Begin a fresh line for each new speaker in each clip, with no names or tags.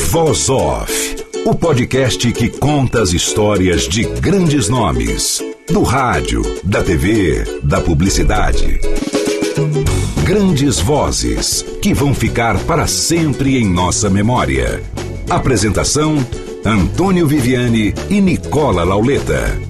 Voz Off, o podcast que conta as histórias de grandes nomes, do rádio, da TV, da publicidade. Grandes vozes que vão ficar para sempre em nossa memória. Apresentação: Antônio Viviani e Nicola Lauleta.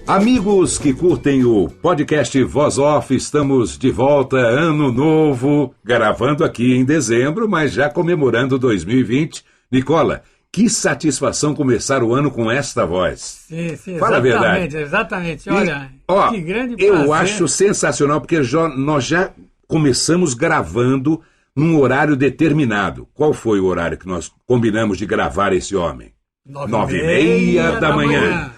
Amigos que curtem o podcast Voz Off, estamos de volta, ano novo, gravando aqui em dezembro, mas já comemorando 2020. Nicola, que satisfação começar o ano com esta voz.
Sim,
Fala a verdade.
Exatamente. Olha, que grande prazer.
Eu acho sensacional, porque nós já começamos gravando num horário determinado. Qual foi o horário que nós combinamos de gravar esse homem? 9h30 da manhã.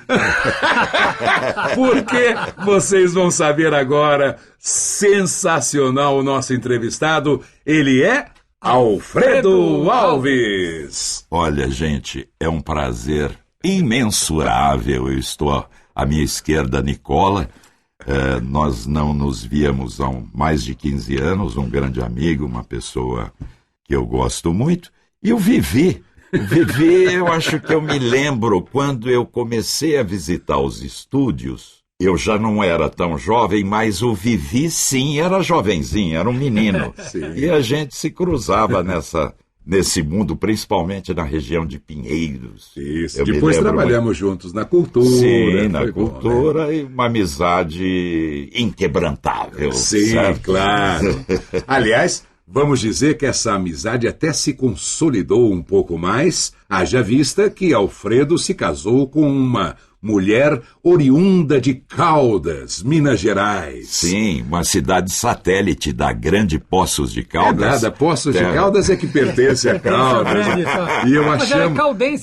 Porque vocês vão saber agora, sensacional o nosso entrevistado, ele é Alfredo Alves.
Olha, gente, é um prazer imensurável. Eu estou à minha esquerda, Nicola. Nós não nos víamos há mais de 15 anos, um grande amigo, uma pessoa que eu gosto muito. E o Vivi, eu acho que eu me lembro quando eu comecei a visitar os estúdios. Eu já não era tão jovem, mas o Vivi, sim, era jovenzinho, era um menino. E a gente se cruzava nesse mundo, principalmente na região de Pinheiros.
Isso, depois trabalhamos juntos na cultura.
Sim, na cultura, né? E uma amizade inquebrantável.
Sim,
certo?
Claro. Aliás, vamos dizer que essa amizade até se consolidou um pouco mais, haja vista que Alfredo se casou com uma mulher oriunda de Caldas, Minas Gerais.
Sim, uma cidade satélite da grande Poços de Caldas.
É nada, Poços de Caldas é que pertence a Caldas. E eu a chamo,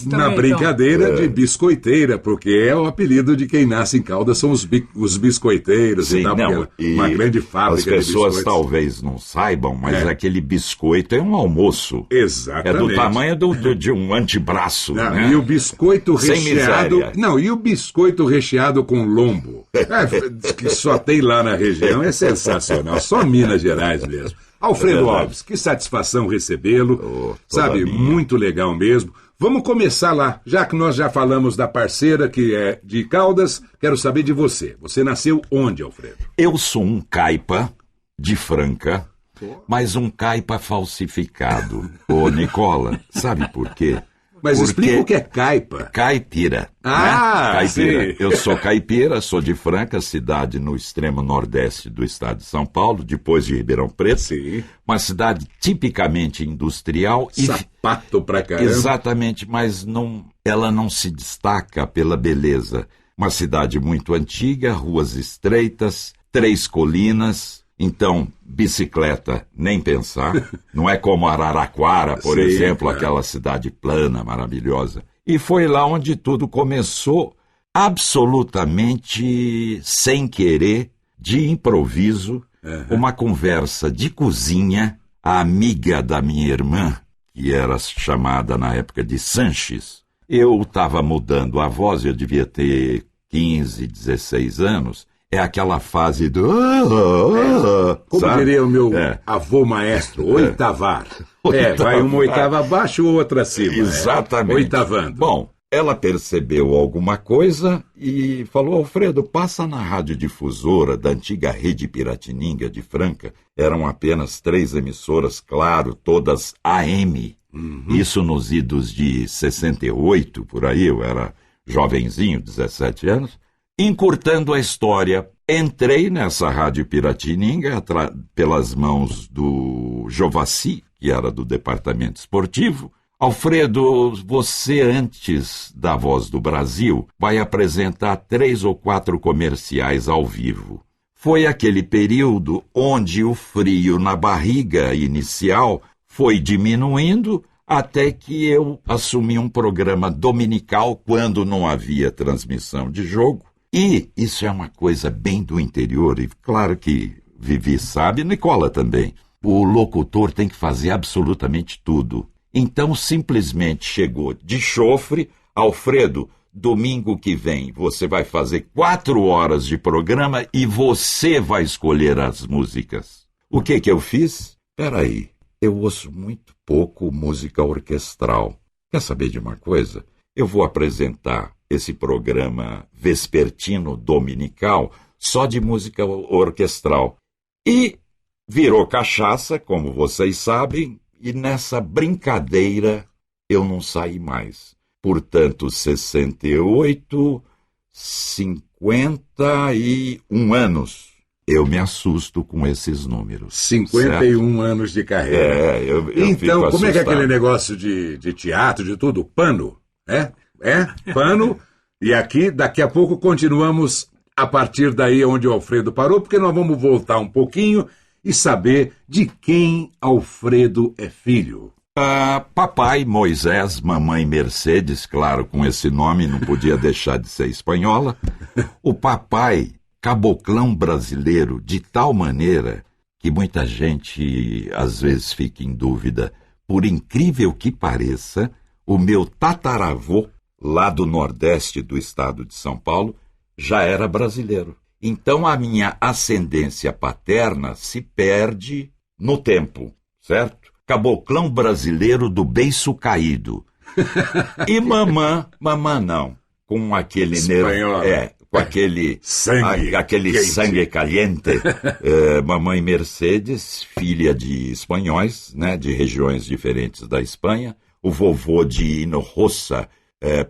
na brincadeira, de biscoiteira, porque é o apelido de quem nasce em Caldas, são os biscoiteiros.
Sim,
e tal, uma grande fábrica de biscoitos.
As pessoas talvez não saibam, mas aquele biscoito é um almoço.
Exatamente.
É do tamanho de um antebraço.
Não,
né?
E o biscoito
Sem
recheado...
miséria.
Não, e o biscoito recheado com lombo, que só tem lá na região, é sensacional, só Minas Gerais mesmo. Alfredo Alves, que satisfação recebê-lo, sabe, muito legal mesmo. Vamos começar lá, já que nós já falamos da parceira que é de Caldas, quero saber de você. Você nasceu onde, Alfredo?
Eu sou um caipa de Franca, mas um caipa falsificado. Ô, Nicola, sabe por quê?
Mas explica o que é caipa.
Caipira.
Ah,
né? Caipira.
Sim.
Eu sou caipira, sou de Franca, cidade no extremo nordeste do estado de São Paulo, depois de Ribeirão Preto.
Sim.
Uma cidade tipicamente industrial.
Sapato pra caramba.
Exatamente, mas ela não se destaca pela beleza. Uma cidade muito antiga, ruas estreitas, 3 colinas. Então, bicicleta, nem pensar. Não é como Araraquara, por exemplo, aquela cidade plana, maravilhosa. E foi lá onde tudo começou, absolutamente sem querer, de improviso, uma conversa de cozinha. A amiga da minha irmã, que era chamada na época de Sanches, eu estava mudando a voz, eu devia ter 15, 16 anos, é aquela fase do...
Como
sabe?
diria o meu avô maestro, oitavar. Vai uma oitava abaixo ou outra acima.
Exatamente.
Oitavando.
Bom, ela percebeu alguma coisa e falou: Alfredo, passa na radiodifusora da antiga Rede Piratininga de Franca. Eram apenas 3 emissoras, claro, todas AM. Isso nos idos de 68, por aí, eu era jovenzinho, 17 anos. Encurtando a história, entrei nessa Rádio Piratininga pelas mãos do Jovassi, que era do departamento esportivo. Alfredo, você antes da Voz do Brasil vai apresentar 3 ou 4 comerciais ao vivo. Foi aquele período onde o frio na barriga inicial foi diminuindo até que eu assumi um programa dominical quando não havia transmissão de jogo. E isso é uma coisa bem do interior, e claro que Vivi sabe, Nicola também. O locutor tem que fazer absolutamente tudo. Então simplesmente chegou de chofre: Alfredo, domingo que vem você vai fazer 4 horas de programa e você vai escolher as músicas. O que eu fiz? Peraí, eu ouço muito pouco música orquestral. Quer saber de uma coisa? Eu vou apresentar esse programa vespertino dominical só de música orquestral. E virou cachaça, como vocês sabem, e nessa brincadeira eu não saí mais. Portanto, 68, 51 anos. Eu me assusto com esses números.
51 certo? Anos de carreira.
Eu
então,
fico
como
assustado.
É que é aquele negócio de teatro, de tudo? Pano? Pano. E aqui, daqui a pouco, continuamos a partir daí onde o Alfredo parou, porque nós vamos voltar um pouquinho e saber de quem Alfredo é filho.
Papai Moisés, mamãe Mercedes, claro, com esse nome não podia deixar de ser espanhola. O papai, caboclão brasileiro, de tal maneira que muita gente às vezes fica em dúvida. Por incrível que pareça, o meu tataravô, lá do Nordeste do estado de São Paulo, já era brasileiro. Então a minha ascendência paterna se perde no tempo, certo? Caboclão brasileiro do beiço caído. E mamã não, com aquele
espanhol.
Com aquele sangue caliente. Mamãe Mercedes, filha de espanhóis, né, de regiões diferentes da Espanha. O vovô de Hinojosa,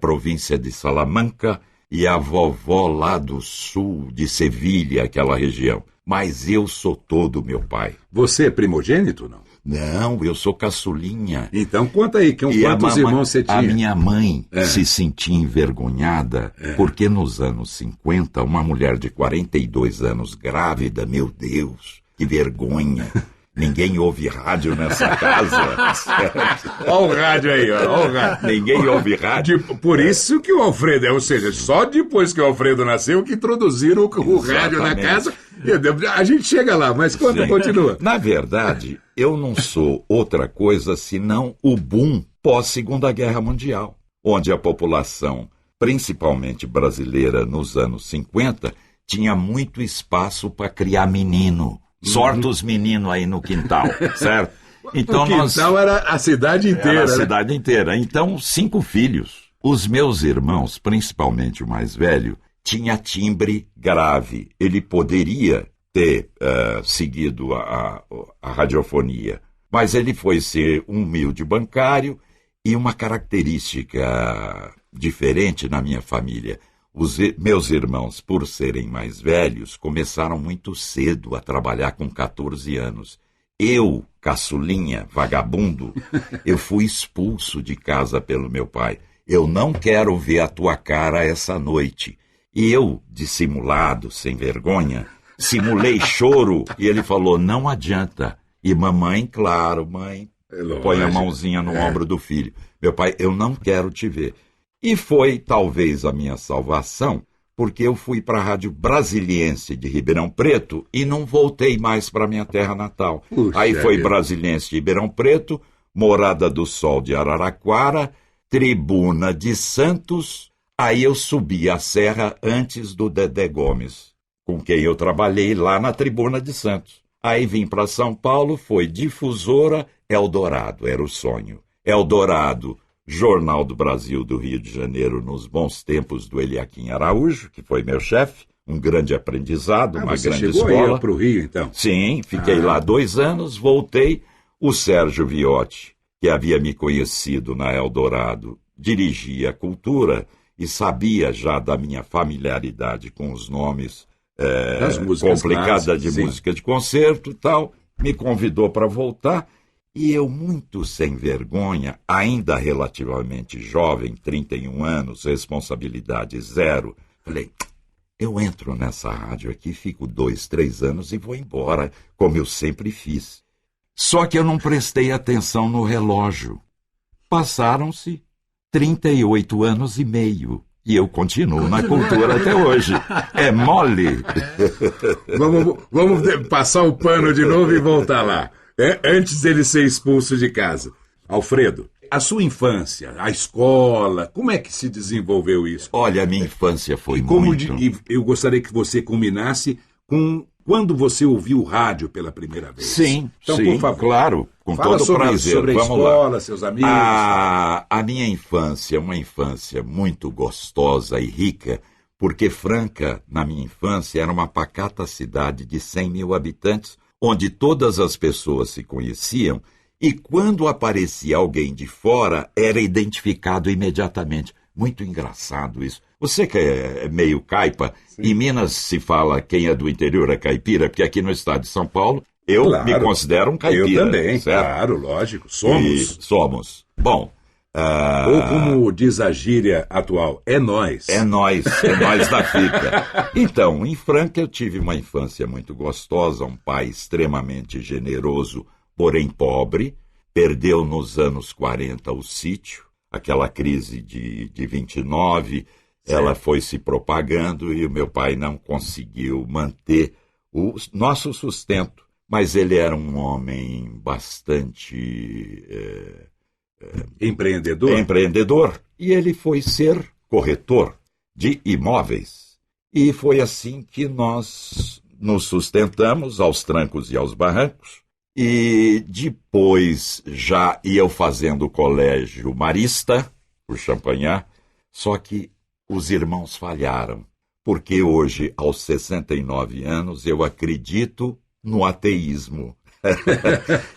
província de Salamanca, e a vovó lá do sul, de Sevilha, aquela região. Mas eu sou todo meu pai.
Você é primogênito, não?
Não, eu sou caçulinha.
Então conta aí, quantos irmãos você tinha?
A minha mãe se sentia envergonhada, porque nos anos 50, uma mulher de 42 anos grávida, meu Deus, que vergonha. Ninguém ouve rádio nessa casa.
Olha o rádio aí, olha o rádio.
Ninguém ouve rádio.
Por isso que o Alfredo, ou seja, só depois que o Alfredo nasceu que introduziram o rádio na casa. A gente chega lá, mas continua.
Na verdade, eu não sou outra coisa senão o boom pós-Segunda Guerra Mundial, onde a população, principalmente brasileira nos anos 50, tinha muito espaço para criar menino. Sorte os meninos aí no quintal, certo?
Então, o quintal era a cidade inteira.
Era a cidade inteira. Então, 5 filhos. Os meus irmãos, principalmente o mais velho, tinha timbre grave. Ele poderia ter seguido a radiofonia, mas ele foi ser um humilde bancário e uma característica diferente na minha família. Os meus irmãos, por serem mais velhos, começaram muito cedo a trabalhar com 14 anos. Eu, caçulinha, vagabundo, eu fui expulso de casa pelo meu pai. Eu não quero ver a tua cara essa noite. E eu, dissimulado, sem vergonha, simulei choro e ele falou, não adianta. E mamãe, claro, mãe, põe a mãozinha no ombro do filho. Meu pai, eu não quero te ver. E foi, talvez, a minha salvação, porque eu fui para a Rádio Brasiliense de Ribeirão Preto e não voltei mais para minha terra natal.
Puxa,
aí foi Brasiliense de Ribeirão Preto, Morada do Sol de Araraquara, Tribuna de Santos, aí eu subi a serra antes do Dedé Gomes, com quem eu trabalhei lá na Tribuna de Santos. Aí vim para São Paulo, foi Difusora, Eldorado, era o sonho. Eldorado, Jornal do Brasil do Rio de Janeiro, nos bons tempos do Eliakim Araújo, que foi meu chefe, um grande aprendizado, uma grande escola. Você
chegou aí para o Rio, então?
Sim, fiquei lá 2 anos, voltei. O Sérgio Viotti, que havia me conhecido na Eldorado, dirigia a cultura e sabia já da minha familiaridade com os nomes complicados de música de concerto e tal, me convidou para voltar. E eu, muito sem vergonha, ainda relativamente jovem, 31 anos, responsabilidade zero, falei, eu entro nessa rádio aqui, fico 2, 3 anos e vou embora, como eu sempre fiz. Só que eu não prestei atenção no relógio. Passaram-se 38 anos e meio. E eu continuo na cultura até hoje. É mole.
Vamos passar o pano de novo e voltar lá. Antes dele ser expulso de casa. Alfredo, a sua infância, a escola, como é que se desenvolveu isso?
Olha, a minha infância foi
Eu gostaria que você combinasse com quando você ouviu o rádio pela primeira vez.
Sim,
então,
sim,
por favor.
Claro, Com todo prazer.
Sobre a
Vamos
escola,
lá.
seus amigos.
A minha infância, uma infância muito gostosa e rica, porque Franca, na minha infância, era uma pacata cidade de 100 mil habitantes, onde todas as pessoas se conheciam, e quando aparecia alguém de fora, era identificado imediatamente. Muito engraçado isso. Você que é meio caipa, sim. Em Minas se fala quem é do interior é caipira, porque aqui no estado de São Paulo, eu me considero um caipira.
Eu também,
certo?
Claro, lógico. Somos.
Somos. Bom...
Ou como diz a gíria atual, é nós.
É nós da fita. Então, em Franca eu tive uma infância muito gostosa, um pai extremamente generoso, porém pobre, perdeu nos anos 40 o sítio, aquela crise de 29, certo. Ela foi se propagando e o meu pai não conseguiu manter o nosso sustento, mas ele era um homem bastante... Empreendedor, e ele foi ser corretor de imóveis. E foi assim que nós nos sustentamos aos trancos e aos barrancos. E depois já ia fazendo o colégio marista, por Champagnat, só que os irmãos falharam, porque hoje, aos 69 anos, eu acredito no ateísmo.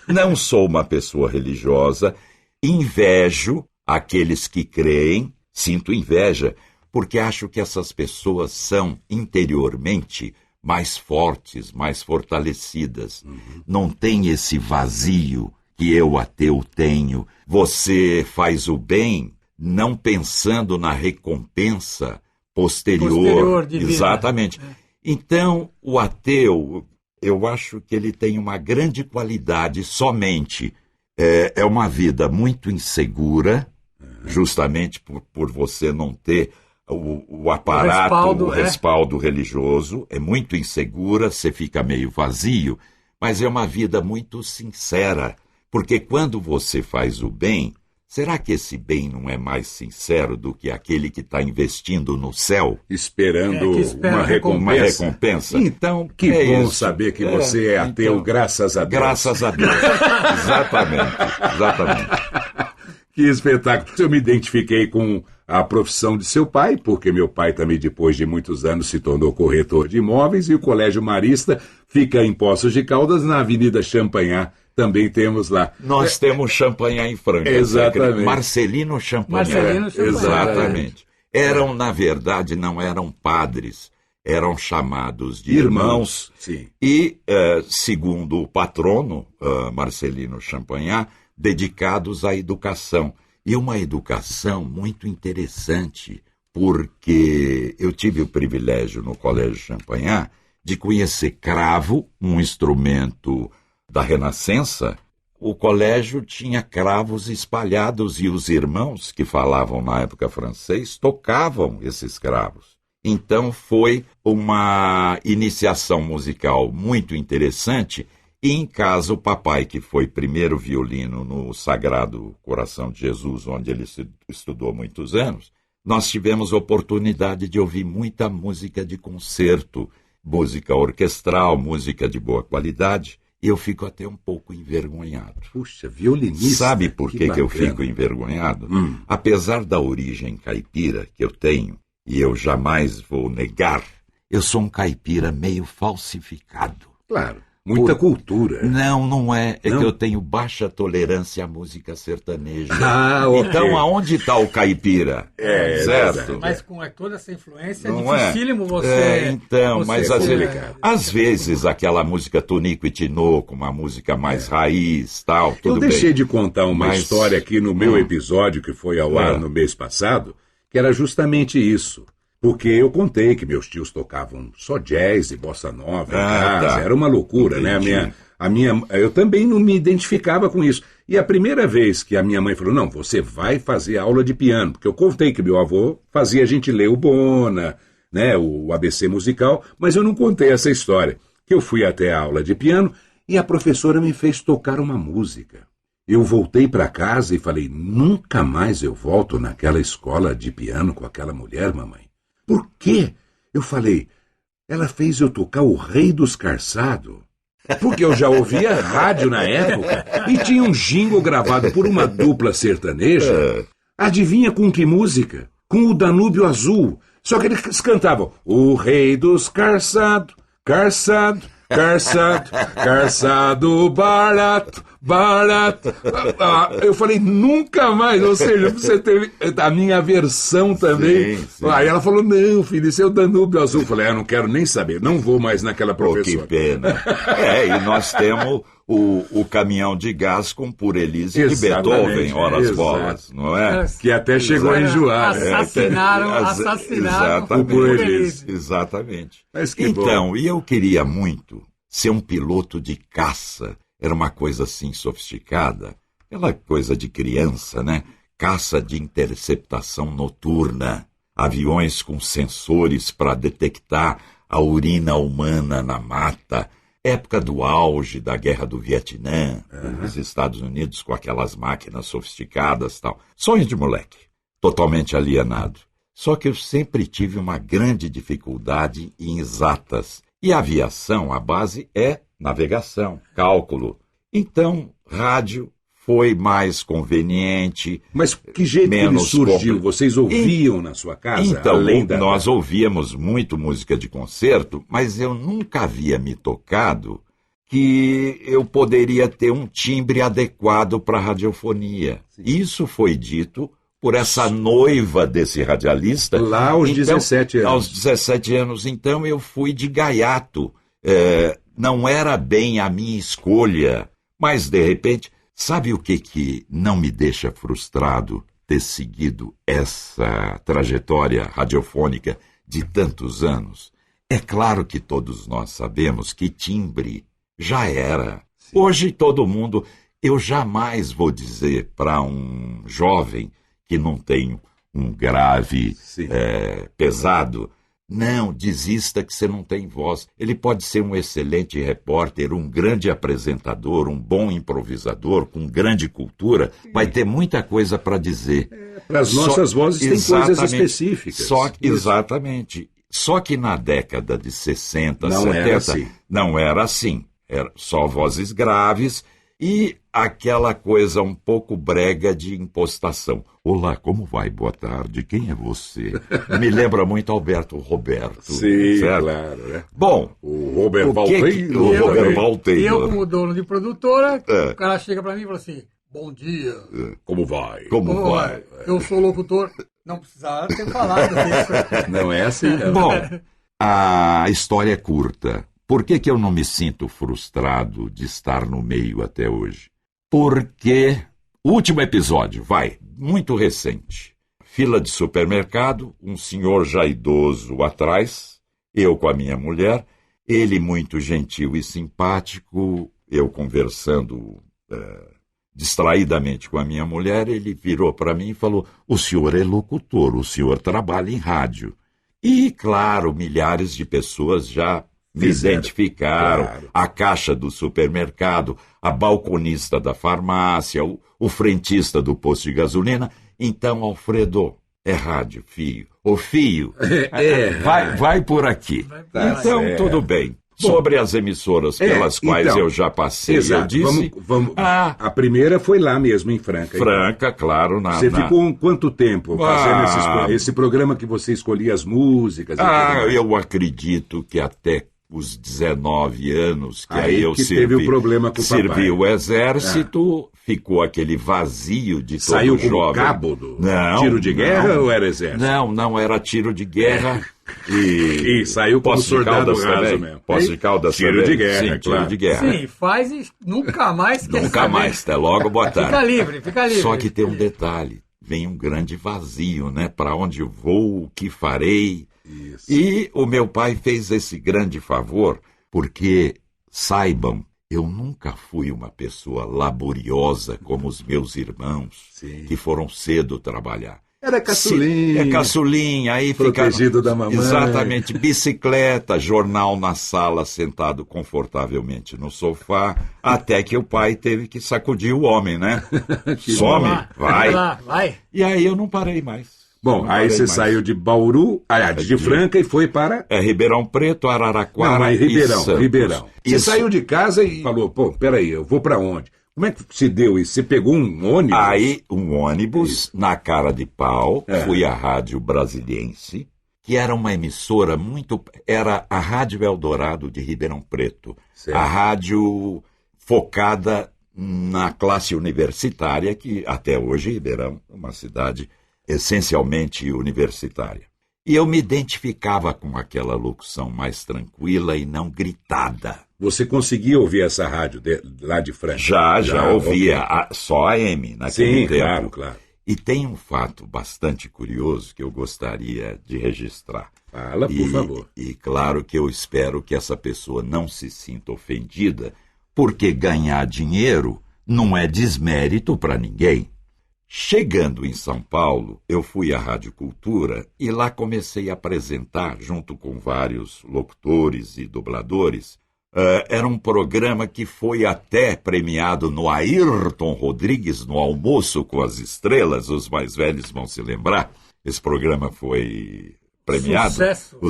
Não sou uma pessoa religiosa. Invejo aqueles que creem, sinto inveja, porque acho que essas pessoas são interiormente mais fortes, mais fortalecidas. Não tem esse vazio que eu, ateu, tenho. Você faz o bem não pensando na recompensa posterior divina. Exatamente. Então, o ateu, eu acho que ele tem uma grande qualidade somente... É uma vida muito insegura, justamente por você não ter o aparato, o respaldo religioso. É muito insegura, você fica meio vazio, mas é uma vida muito sincera. Porque quando você faz o bem, será que esse bem não é mais sincero do que aquele que está investindo no céu?
Esperando uma recompensa.
Então,
que bom saber que você é ateu, então, graças a Deus.
Graças a Deus. Exatamente.
Que espetáculo. Eu me identifiquei com a profissão de seu pai, porque meu pai também, depois de muitos anos, se tornou corretor de imóveis, e o Colégio Marista fica em Poços de Caldas, na Avenida Champagnat. Também temos lá.
Nós temos Champagnat em Franca.
Exatamente.
Marcelino Champagnat. Exatamente. Eram, na verdade, não eram padres, eram chamados de irmãos.
Sim.
E, segundo o patrono, Marcelino Champagnat, dedicados à educação. E uma educação muito interessante, porque eu tive o privilégio no Colégio Champagnat de conhecer cravo, um instrumento da Renascença. O colégio tinha cravos espalhados e os irmãos, que falavam na época francês, tocavam esses cravos. Então foi uma iniciação musical muito interessante. E em casa, o papai, que foi primeiro violino no Sagrado Coração de Jesus, onde ele estudou muitos anos, nós tivemos oportunidade de ouvir muita música de concerto, música orquestral, música de boa qualidade. E eu fico até um pouco envergonhado.
Puxa, violinista.
Sabe por que eu fico envergonhado? Apesar da origem caipira que eu tenho, e eu jamais vou negar, eu sou um caipira meio falsificado.
Claro, muita cultura.
Não é. É que eu tenho baixa tolerância à música sertaneja.
Okay.
Então, aonde está o caipira? Certo?
Mas com toda essa influência, é
não
dificílimo você...
Mas às vezes aquela música Tonico e Tinoco, uma música mais raiz, tal, tudo bem.
Eu deixei de contar uma história aqui no meu episódio, que foi ao ar no mês passado, que era justamente isso. Porque eu contei que meus tios tocavam só jazz e bossa nova em casa. Era uma loucura,
entendi.
Né? Eu também não me identificava com isso. E a primeira vez que a minha mãe falou, não, você vai fazer aula de piano, porque eu contei que meu avô fazia a gente ler o Bona, né, o ABC musical, mas eu não contei essa história. Que eu fui até a aula de piano e a professora me fez tocar uma música. Eu voltei para casa e falei, nunca mais eu volto naquela escola de piano com aquela mulher, mamãe. Por quê? Eu falei, ela fez eu tocar o Rei do Escarçado. Porque eu já ouvia rádio na época e tinha um jingle gravado por uma dupla sertaneja. Adivinha com que música? Com o Danúbio Azul. Só que eles cantavam: o rei dos carçado, carçado, carçado, carçado barato, barato. Eu falei, nunca mais. Ou seja, você teve a minha versão também.
Sim.
Aí ela falou, não, filho, isso é o Danúbio Azul. Eu falei, eu não quero nem saber, não vou mais naquela professora.
Que pena. E nós temos o caminhão de gás com Por Elise de Beethoven, horas bolas, não é?
Que até chegou a enjoar.
Assassinaram
o
Por Elise.
Exatamente.
Mas que
então,
bom.
e eu queria muito ser um piloto de caça. Era uma coisa assim sofisticada, aquela coisa de criança, né? Caça de interceptação noturna, aviões com sensores para detectar a urina humana na mata, época do auge da Guerra do Vietnã, os Estados Unidos com aquelas máquinas sofisticadas e tal. Sonho de moleque, totalmente alienado. Só que eu sempre tive uma grande dificuldade em exatas. E a aviação, a base é navegação, cálculo. Então, rádio foi mais conveniente.
Mas que jeito que ele surgiu? Vocês ouviam na sua casa?
Então,
além
nós ouvíamos muito música de concerto, mas eu nunca havia me tocado que eu poderia ter um timbre adequado para a radiofonia. Sim. Isso foi dito por essa noiva desse radialista.
Lá aos 17 anos.
Aos 17 anos, então eu fui de gaiato. Não era bem a minha escolha, mas de repente, sabe o que não me deixa frustrado ter seguido essa trajetória radiofônica de tantos anos? É claro que todos nós sabemos que timbre já era. Sim. Hoje todo mundo... Eu jamais vou dizer para um jovem que não tem um grave pesado, não, desista que você não tem voz. Ele pode ser um excelente repórter, um grande apresentador, um bom improvisador, com grande cultura, vai ter muita coisa para dizer.
Para as nossas vozes tem coisas específicas.
Exatamente. Só que na década de 60, 70, não era assim. Era só vozes graves e aquela coisa um pouco brega de impostação. Olá, como vai? Boa tarde. Quem é você? Me lembra muito Alberto Roberto.
Sim, certo? Claro. Né?
Bom,
o Robert Valteiro.
Eu, como dono de produtora, o cara chega pra mim e fala assim, bom dia.
Como vai?
Como vai?
Eu sou locutor. Não precisava ter falado isso.
Não é assim, não.
Bom, a história é curta. Por que eu não me sinto frustrado de estar no meio até hoje? Porque o último episódio, muito recente. Fila de supermercado, um senhor já idoso atrás, eu com a minha mulher, ele muito gentil e simpático, eu conversando distraidamente com a minha mulher, ele virou para mim e falou, o senhor é locutor, o senhor trabalha em rádio. E, claro, milhares de pessoas já me identificaram, claro. A caixa do supermercado, a balconista da farmácia, o frentista do posto de gasolina. Então, Alfredo, é rádio, filho. Ô, filho, vai por aqui. Então, tudo bem. Sobre as emissoras pelas quais eu já passei, eu disse...
A primeira foi lá mesmo, em Franca.
Franca, claro.
Você ficou quanto tempo fazendo esse programa que você escolhia as músicas?
Eu acredito que até os 19 anos, que aí eu
teve o problema com o papai.
Servi o exército, ficou aquele vazio de todo
Saiu
jovem.
Saiu como cabo do tiro de guerra ou era exército?
Não era tiro de guerra.
E saiu como soldado raso mesmo.
Poço de Caldas
tiro de guerra,
sim,
claro.
Tiro de guerra.
Sim, faz e nunca mais quer
Nunca
saber.
mais, até logo, boa tarde.
Fica livre.
Só que tem um detalhe, vem um grande vazio, né? Para onde eu vou, o que farei... Isso. E o meu pai fez esse grande favor, porque, saibam, eu nunca fui uma pessoa laboriosa como os meus irmãos, que foram cedo trabalhar.
Era caçulinha.
Caçulinha, aí
protegido da mamãe.
Exatamente, bicicleta, jornal na sala, sentado confortavelmente no sofá, até que o pai teve que sacudir o homem, né? Some, vai.
Vai.
E aí eu não parei mais.
Bom, aí você saiu de Bauru, de Franca e foi para...
Ribeirão Preto, Araraquara.
Não, mas Ribeirão. Você
Isso.
saiu de casa e falou, pô, peraí, eu vou para onde? Como é que se deu isso? Você pegou um ônibus?
Aí, um ônibus, na cara de pau, fui à Rádio Brasiliense, que era uma emissora era a Rádio Eldorado de Ribeirão Preto.
Certo.
A rádio focada na classe universitária, que até hoje Ribeirão é uma cidade essencialmente universitária. E eu me identificava com aquela locução mais tranquila e não gritada.
Você conseguia ouvir essa rádio lá de Franca?
Já ouvia, só a AM naquele tempo.
Claro.
E tem um fato bastante curioso que eu gostaria de registrar.
Fala, por favor.
E claro que eu espero que essa pessoa não se sinta ofendida, porque ganhar dinheiro não é desmérito para ninguém. Chegando em São Paulo, eu fui à Rádio Cultura e lá comecei a apresentar, junto com vários locutores e dubladores, era um programa que foi até premiado no Ayrton Rodrigues, no Almoço com as Estrelas, os mais velhos vão se lembrar. Esse programa foi premiado.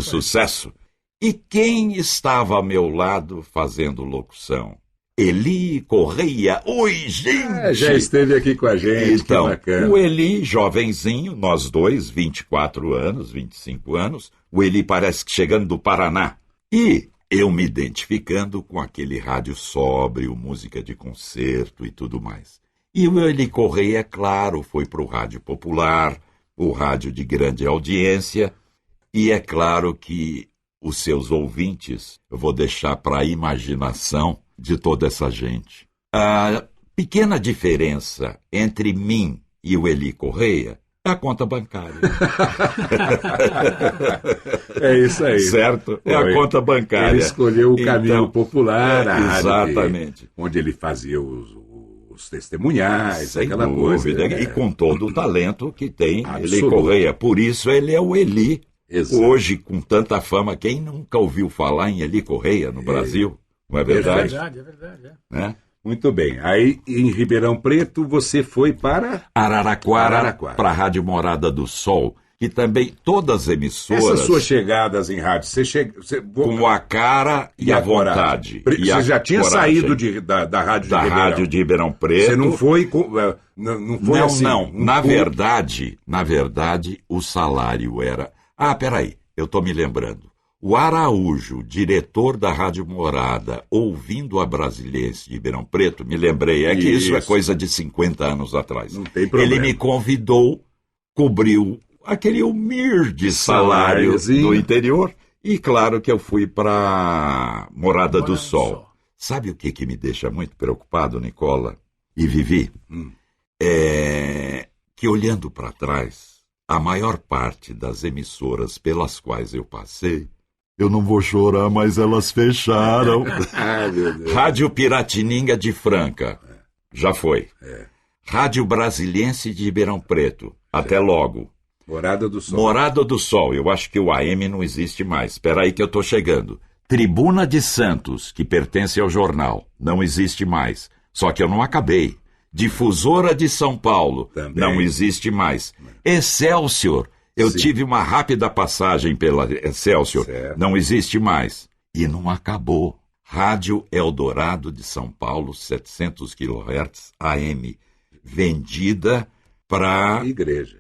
Sucesso. E quem estava ao meu lado fazendo locução? Eli Correia. Oi, gente!
Já esteve aqui com a gente,
então,
que bacana.
O Eli, jovenzinho, nós dois, 24 anos, 25 anos, o Eli parece que chegando do Paraná. E eu me identificando com aquele rádio sóbrio, música de concerto e tudo mais. E o Eli Correia, claro, foi para o rádio popular, o rádio de grande audiência, e é claro que os seus ouvintes, eu vou deixar para a imaginação de toda essa gente. A pequena diferença entre mim e o Eli Correia é a conta bancária.
É isso aí.
Certo? É a conta bancária.
Ele escolheu o caminho popular,
exatamente.
Onde ele fazia os testemunhais,
sem
aquela
dúvida,
coisa.
E com todo o talento que tem Eli Correia. Por isso ele é o Eli.
Exato.
Hoje, com tanta fama, quem nunca ouviu falar em Eli Correia no Brasil? Não é verdade?
É verdade.
Né?
Muito bem. Aí, em Ribeirão Preto, você foi para...
Araraquara. Para a Rádio Morada do Sol, que também todas as emissoras...
Essas suas chegadas em rádio,
com a cara e a vontade.
Você já tinha saído da Rádio de Ribeirão? Da
Rádio de Ribeirão Preto.
Você não foi... Não foi assim?
Não. Na verdade, o salário era... peraí, eu estou me lembrando. O Araújo, diretor da Rádio Morada, ouvindo a Brasiliense de Ribeirão Preto, me lembrei, que isso é coisa de 50 anos atrás.
Não tem problema.
Ele me convidou, cobriu aquele humilde salário do interior, e claro que eu fui para Morada do Sol. Sabe o que me deixa muito preocupado, Nicola e Vivi? Que olhando para trás, a maior parte das emissoras pelas quais eu passei, eu não vou chorar, mas elas fecharam. Rádio Piratininga de Franca, já foi. Rádio Brasiliense de Ribeirão Preto, até logo.
Morada do Sol.
Morada do Sol, eu acho que o AM não existe mais. Espera aí que eu estou chegando. Tribuna de Santos, que pertence ao jornal, não existe mais. Só que eu não acabei. Difusora de São Paulo, também não existe mais. Excelsior, eu tive uma rápida passagem pela Excelsior, não existe mais. E não acabou. Rádio Eldorado de São Paulo, 700 kHz AM, vendida para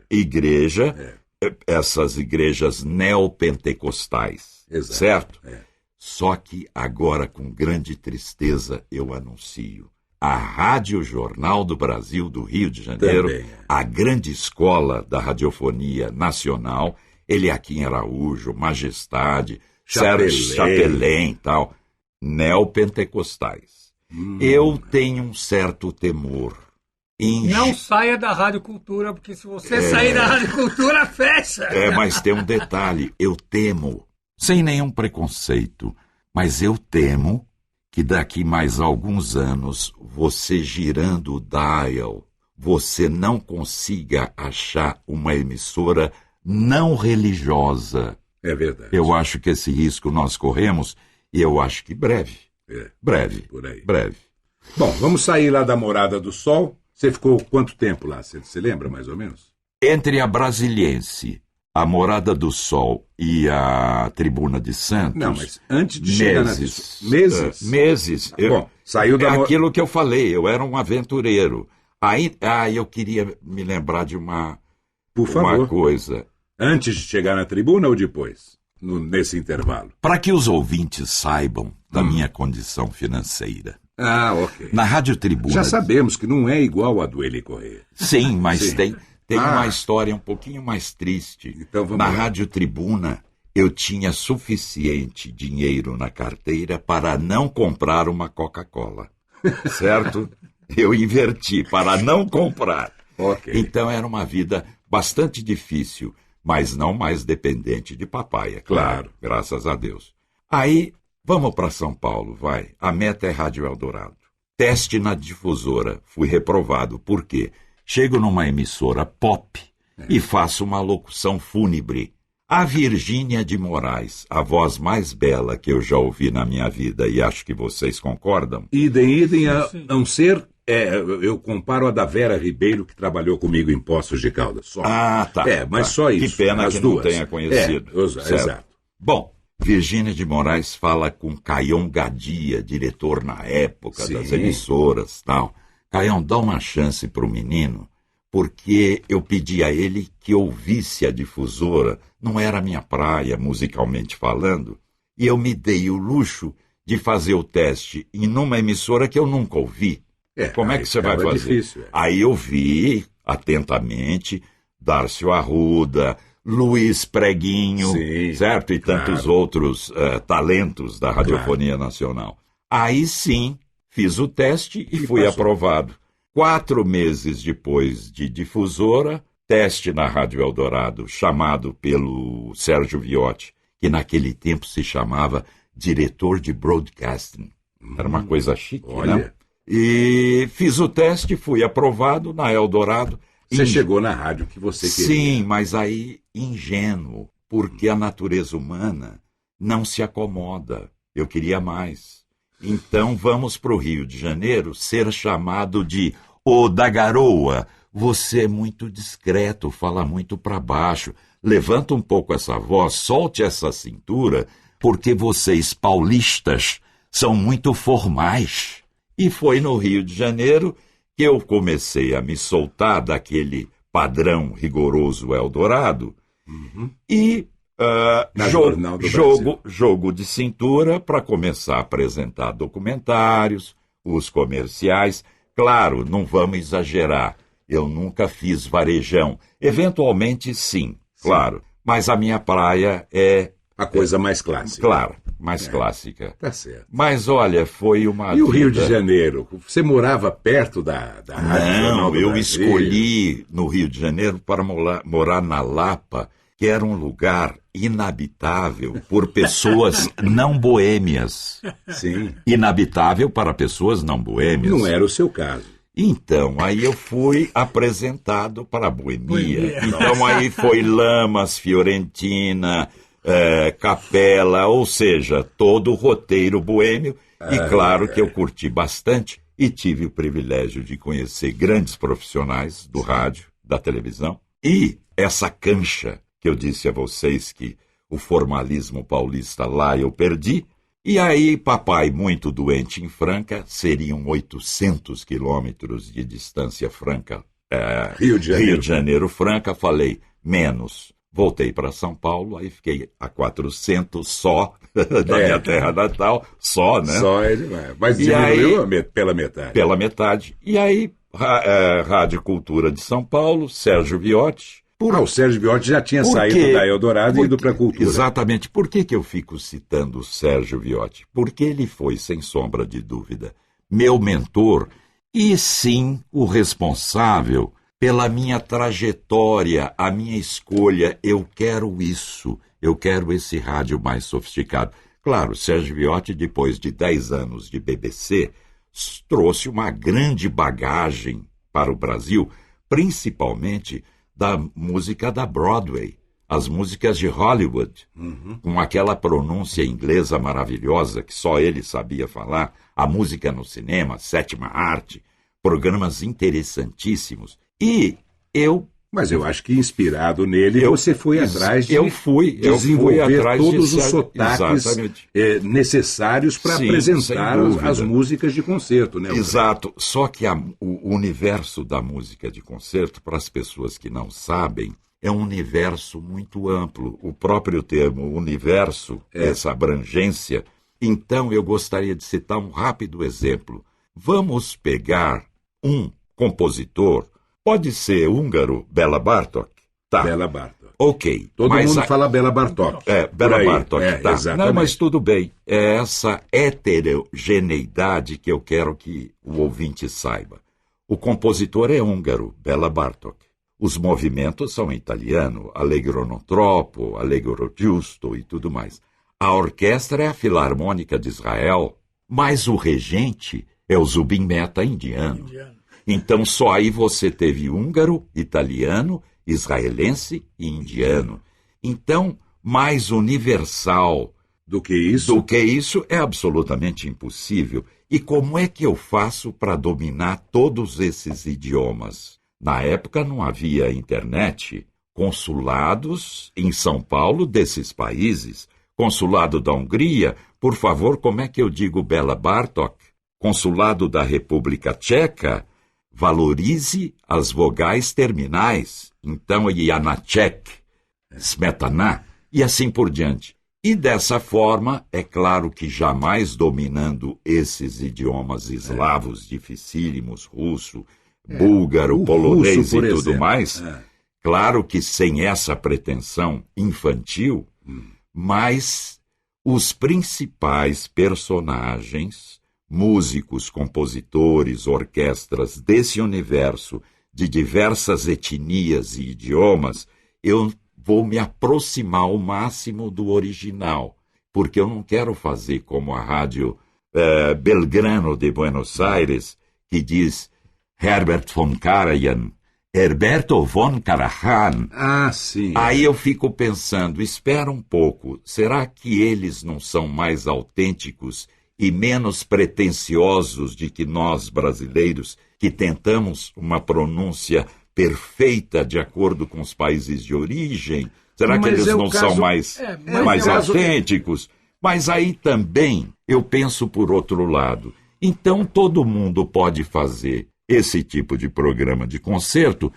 igreja, essas igrejas neopentecostais, certo? Só que agora, com grande tristeza, eu anuncio. A Rádio Jornal do Brasil do Rio de Janeiro, a grande escola da radiofonia nacional, ele aqui em Araújo, Majestade, Chapelém e tal, neopentecostais. Eu tenho um certo temor.
Não saia da Rádio Cultura, porque se você sair da Rádio Cultura, fecha.
Mas tem um detalhe, eu temo, sem nenhum preconceito, mas eu temo que daqui mais alguns anos, você girando o dial, você não consiga achar uma emissora não religiosa.
É verdade.
Eu acho que esse risco nós corremos, e eu acho que breve. Breve.
Por aí.
Breve.
Bom, vamos sair lá da Morada do Sol. Você ficou quanto tempo lá? Você lembra, mais ou menos?
Entre a Brasiliense, a Morada do Sol e a Tribuna de Santos...
Não, mas antes de chegar meses?
Meses.
Bom, saiu da...
É aquilo que eu falei, eu era um aventureiro. Aí eu queria me lembrar de uma coisa.
Antes de chegar na Tribuna ou depois? Nesse intervalo?
Para que os ouvintes saibam da minha condição financeira.
Ah, ok.
Na Rádio Tribuna...
Já sabemos que não é igual a do Eli Corrêa.
Sim, mas tem uma história um pouquinho mais triste.
Então vamos
Na
lá.
Rádio Tribuna, eu tinha suficiente dinheiro na carteira para não comprar uma Coca-Cola. Certo? Eu inverti para não comprar.
Ok.
Então era uma vida bastante difícil, mas não mais dependente de papai, é claro, graças a Deus. Aí, vamos para São Paulo, vai. A meta é Rádio Eldorado. Teste na difusora. Fui reprovado. Por quê? Chego numa emissora pop e faço uma locução fúnebre. A Virgínia de Moraes, a voz mais bela que eu já ouvi na minha vida, e acho que vocês concordam.
Idem a não ser... eu comparo a da Vera Ribeiro, que trabalhou comigo em Poços de Caldas. Só.
Ah, tá.
Mas só isso.
Que pena
as
que
duas.
não tenha conhecido.
Exato.
Bom, Virgínia de Moraes fala com Caion Gadia, diretor na época das emissoras, tal. Caion, dá uma chance para o menino, porque eu pedi a ele que ouvisse a difusora. Não era a minha praia, musicalmente falando, e eu me dei o luxo de fazer o teste em uma emissora que eu nunca ouvi. Como é que você vai fazer?
Difícil,
Aí eu vi, atentamente, Dárcio Arruda, Luiz Preguinho, certo? E tantos outros talentos da radiofonia nacional. Aí sim, fiz o teste e fui aprovado. 4 meses depois de difusora, teste na Rádio Eldorado, chamado pelo Sérgio Viotti, que naquele tempo se chamava diretor de broadcasting. Era uma coisa chique, né? E fiz o teste, fui aprovado na Eldorado.
Você chegou na rádio que você queria.
Sim, mas aí ingênuo, porque a natureza humana não se acomoda. Eu queria mais. Então vamos para o Rio de Janeiro ser chamado de O da Garoa. Você é muito discreto, fala muito para baixo. Levanta um pouco essa voz, solte essa cintura, porque vocês paulistas são muito formais. E foi no Rio de Janeiro que eu comecei a me soltar daquele padrão rigoroso Eldorado e jogo de cintura para começar a apresentar documentários, os comerciais. Claro, não vamos exagerar, eu nunca fiz varejão. Eventualmente sim, claro, mas a minha praia é...
A coisa mais clássica.
Claro, mais clássica.
Tá certo.
Mas olha, foi uma...
E o Rio de Janeiro? Você morava perto da Rádio
Não, eu escolhi no Rio de Janeiro para morar na Lapa, que era um lugar inabitável por pessoas não boêmias.
Sim.
Inabitável para pessoas não boêmias.
Não era o seu caso.
Então, aí eu fui apresentado para a boemia. Então aí foi Lamas, Fiorentina... Capela, ou seja, todo o roteiro boêmio, e claro que eu curti bastante e tive o privilégio de conhecer grandes profissionais do rádio, da televisão, e essa cancha que eu disse a vocês que o formalismo paulista lá eu perdi, e aí papai muito doente em Franca, seriam 800 quilômetros de distância Franca,
Rio de
Janeiro, Franca, falei, menos. Voltei para São Paulo, aí fiquei a 400 só da minha terra natal, só, né?
Só é demais. Mas diminuiu pela metade.
Pela metade. E aí, Rádio Cultura de São Paulo, Sérgio Viotti.
O Sérgio Viotti já tinha saído da Eldorado e ido para a Cultura.
Exatamente. Por que eu fico citando o Sérgio Viotti? Porque ele foi, sem sombra de dúvida, meu mentor e, sim, o responsável pela minha trajetória, a minha escolha. Eu quero isso, eu quero esse rádio mais sofisticado. Claro, Sérgio Viotti, depois de 10 anos de BBC, trouxe uma grande bagagem para o Brasil, principalmente da música da Broadway, as músicas de Hollywood, com aquela pronúncia inglesa maravilhosa que só ele sabia falar, a música no cinema, sétima arte, programas interessantíssimos. E eu
Mas eu acho que inspirado nele, você foi atrás de
desenvolver
todos os sotaques necessários para apresentar as músicas de concerto, né?
Exato. Só que o universo da música de concerto, para as pessoas que não sabem, é um universo muito amplo. O próprio termo universo, essa abrangência. Então, eu gostaria de citar um rápido exemplo. Vamos pegar um compositor. Pode ser húngaro, Béla Bartók? Tá.
Béla Bartók.
Ok.
Todo mundo fala Béla Bartók.
Béla Bartók, tá.
Exatamente.
Não, mas tudo bem. É essa heterogeneidade que eu quero que o ouvinte saiba. O compositor é húngaro, Béla Bartók. Os movimentos são em italiano, Allegro non troppo, Allegro giusto e tudo mais. A orquestra é a Filarmônica de Israel, mas o regente é o Zubin Mehta indiano. Então, só aí você teve húngaro, italiano, israelense e indiano. Então, mais universal
do que isso
é absolutamente impossível. E como é que eu faço para dominar todos esses idiomas? Na época não havia internet. Consulados em São Paulo desses países. Consulado da Hungria, por favor, como é que eu digo Béla Bartók? Consulado da República Tcheca, valorize as vogais terminais. Então, Janacek, Smetana, e assim por diante. E dessa forma, é claro que jamais dominando esses idiomas eslavos dificílimos, russo, búlgaro, polonês e tudo mais, claro que sem essa pretensão infantil, mas os principais personagens, músicos, compositores, orquestras desse universo de diversas etnias e idiomas, eu vou me aproximar ao máximo do original, porque eu não quero fazer como a rádio Belgrano de Buenos Aires, que diz Herbert von Karajan, Herberto von Karajan.
Ah, sim.
Aí eu fico pensando, espera um pouco, será que eles não são mais autênticos e menos pretensiosos de que nós, brasileiros, que tentamos uma pronúncia perfeita de acordo com os países de origem? Será que eles não são mais autênticos? Mas aí também eu penso por outro lado. Então todo mundo pode fazer esse tipo de programa de concerto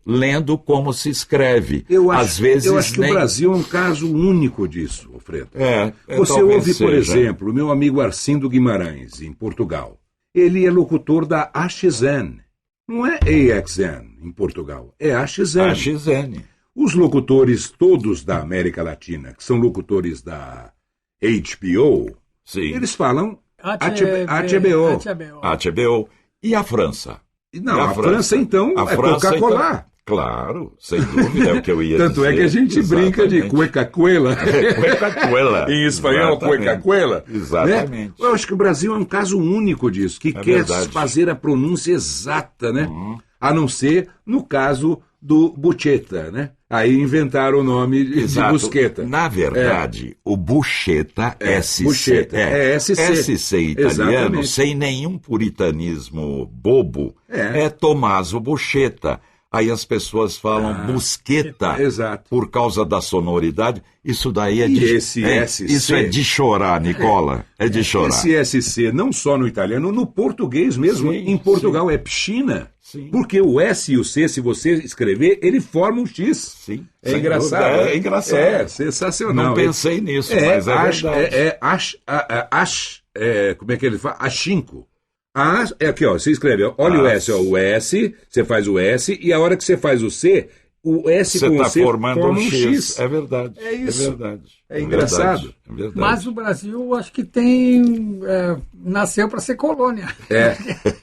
lendo como se escreve.
Eu acho que o Brasil é um caso único disso, Alfredo. Você ouve, por exemplo, o meu amigo Arcindo Guimarães, em Portugal. Ele é locutor da AXN. Não é AXN em Portugal, é AXN.
AXN.
Os locutores todos da América Latina, que são locutores da HBO, eles falam
HBO. E a França?
Não, a França então, é Coca-Cola.
Então, claro, sem dúvida é o que eu ia
Tanto
dizer.
É que a gente brinca de cueca-cuela.
Cueca-cuela.
Em espanhol, cueca-cuela.
Exatamente.
Né? Eu acho que o Brasil é um caso único disso, que quer fazer a pronúncia exata, né? A não ser no caso do Bucheta, né? Aí inventaram o nome de Busqueta.
Na verdade, o Bucheta, SC,
Bucheta,
SC italiano,
exatamente.
Sem nenhum puritanismo bobo, é Tommaso Bucheta. Aí as pessoas falam Busqueta, por causa da sonoridade. Isso daí é isso é de chorar, Nicola. É de chorar.
Esse SC, não só no italiano, no português mesmo. Em Portugal é piscina.
Sim.
Porque o S e o C, se você escrever, ele forma um X.
Sim.
É engraçado.
É engraçado.
É sensacional.
Não pensei nisso, mas é verdade.
Como é que ele fala? Achinco. É aqui, ó, você escreve, olha o S, ó, o S, você faz o S, e a hora que você faz o C, o S
você
com o
C
formando um X.
É verdade.
É isso.
É verdade.
É engraçado.
É verdade.
Mas o Brasil, acho que tem... nasceu para ser colônia.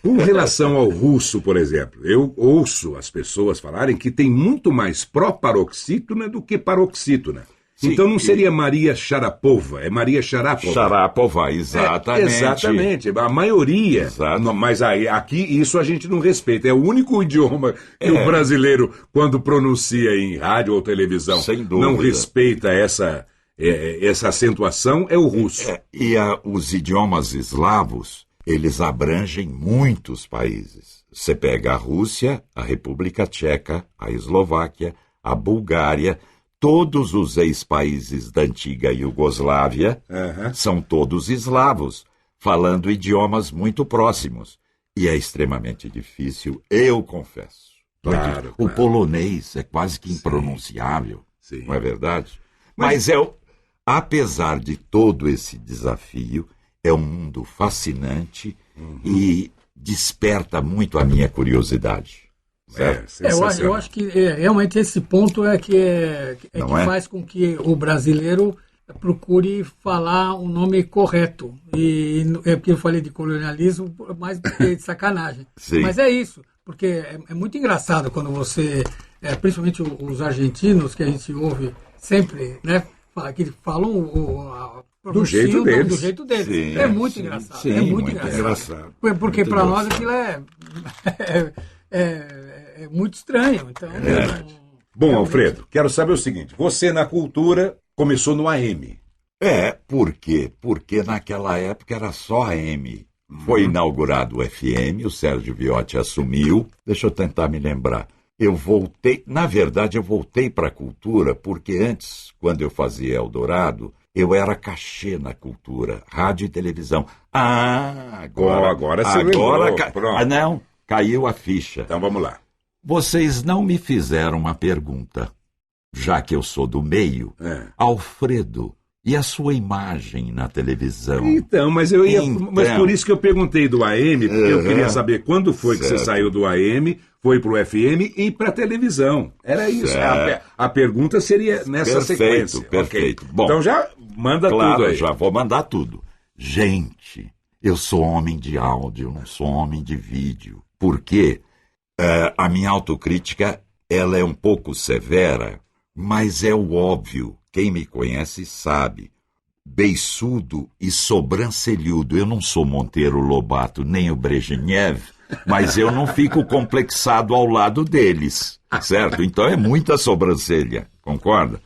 Com relação ao russo, por exemplo, eu ouço as pessoas falarem que tem muito mais proparoxítona do que paroxítona.
Sim,
então não seria Maria Sharapova, é Maria Sharapova.
Sharapova, exatamente.
Exatamente, a maioria.
Exato.
Mas aqui isso a gente não respeita. É o único idioma que o brasileiro, quando pronuncia em rádio ou televisão,
sem dúvida,
não respeita essa acentuação, é o russo.
E os idiomas eslavos, eles abrangem muitos países. Você pega a Rússia, a República Tcheca, a Eslováquia, a Bulgária, todos os ex-países da antiga Iugoslávia são todos eslavos, falando idiomas muito próximos. E é extremamente difícil, eu confesso.
Claro,
o polonês é quase que impronunciável, não é verdade? Mas apesar de todo esse desafio, é um mundo fascinante e desperta muito a minha curiosidade.
Eu acho que realmente esse ponto é que faz com que o brasileiro procure falar um nome correto. E é porque eu falei de colonialismo, mais do que de sacanagem.
Sim.
Mas é isso, porque é muito engraçado quando você, principalmente os argentinos, que a gente ouve sempre, né, que falam
do jeito deles.
Do jeito deles.
Sim,
é muito engraçado.
Sim,
é muito engraçado. Porque para nós aquilo é muito estranho. Então,
Bom, Alfredo, quero saber o seguinte. Você, na cultura, começou no AM.
Por quê? Porque naquela época era só AM. Foi inaugurado o FM, o Sérgio Viotti assumiu. Deixa eu tentar me lembrar. Eu voltei para a cultura, porque antes, quando eu fazia Eldorado, eu era cachê na cultura, rádio e televisão.
Agora você lembrou. Pronto.
Não, caiu a ficha.
Então vamos lá.
Vocês não me fizeram uma pergunta, já que eu sou do meio. Alfredo, e a sua imagem na televisão?
Então, mas mas por isso que eu perguntei do AM, porque eu queria saber quando foi que você saiu do AM, foi pro FM e pra televisão. Era isso. A pergunta seria nessa sequência.
Perfeito.
Okay.
Bom,
então já manda tudo aí.
Já vou mandar tudo. Gente, eu sou homem de áudio, não sou homem de vídeo. Por quê? A minha autocrítica, ela é um pouco severa, mas é o óbvio. Quem me conhece sabe. Beiçudo e sobrancelhudo. Eu não sou Monteiro Lobato nem o Brezhnev, mas eu não fico complexado ao lado deles, certo? Então é muita sobrancelha, concorda?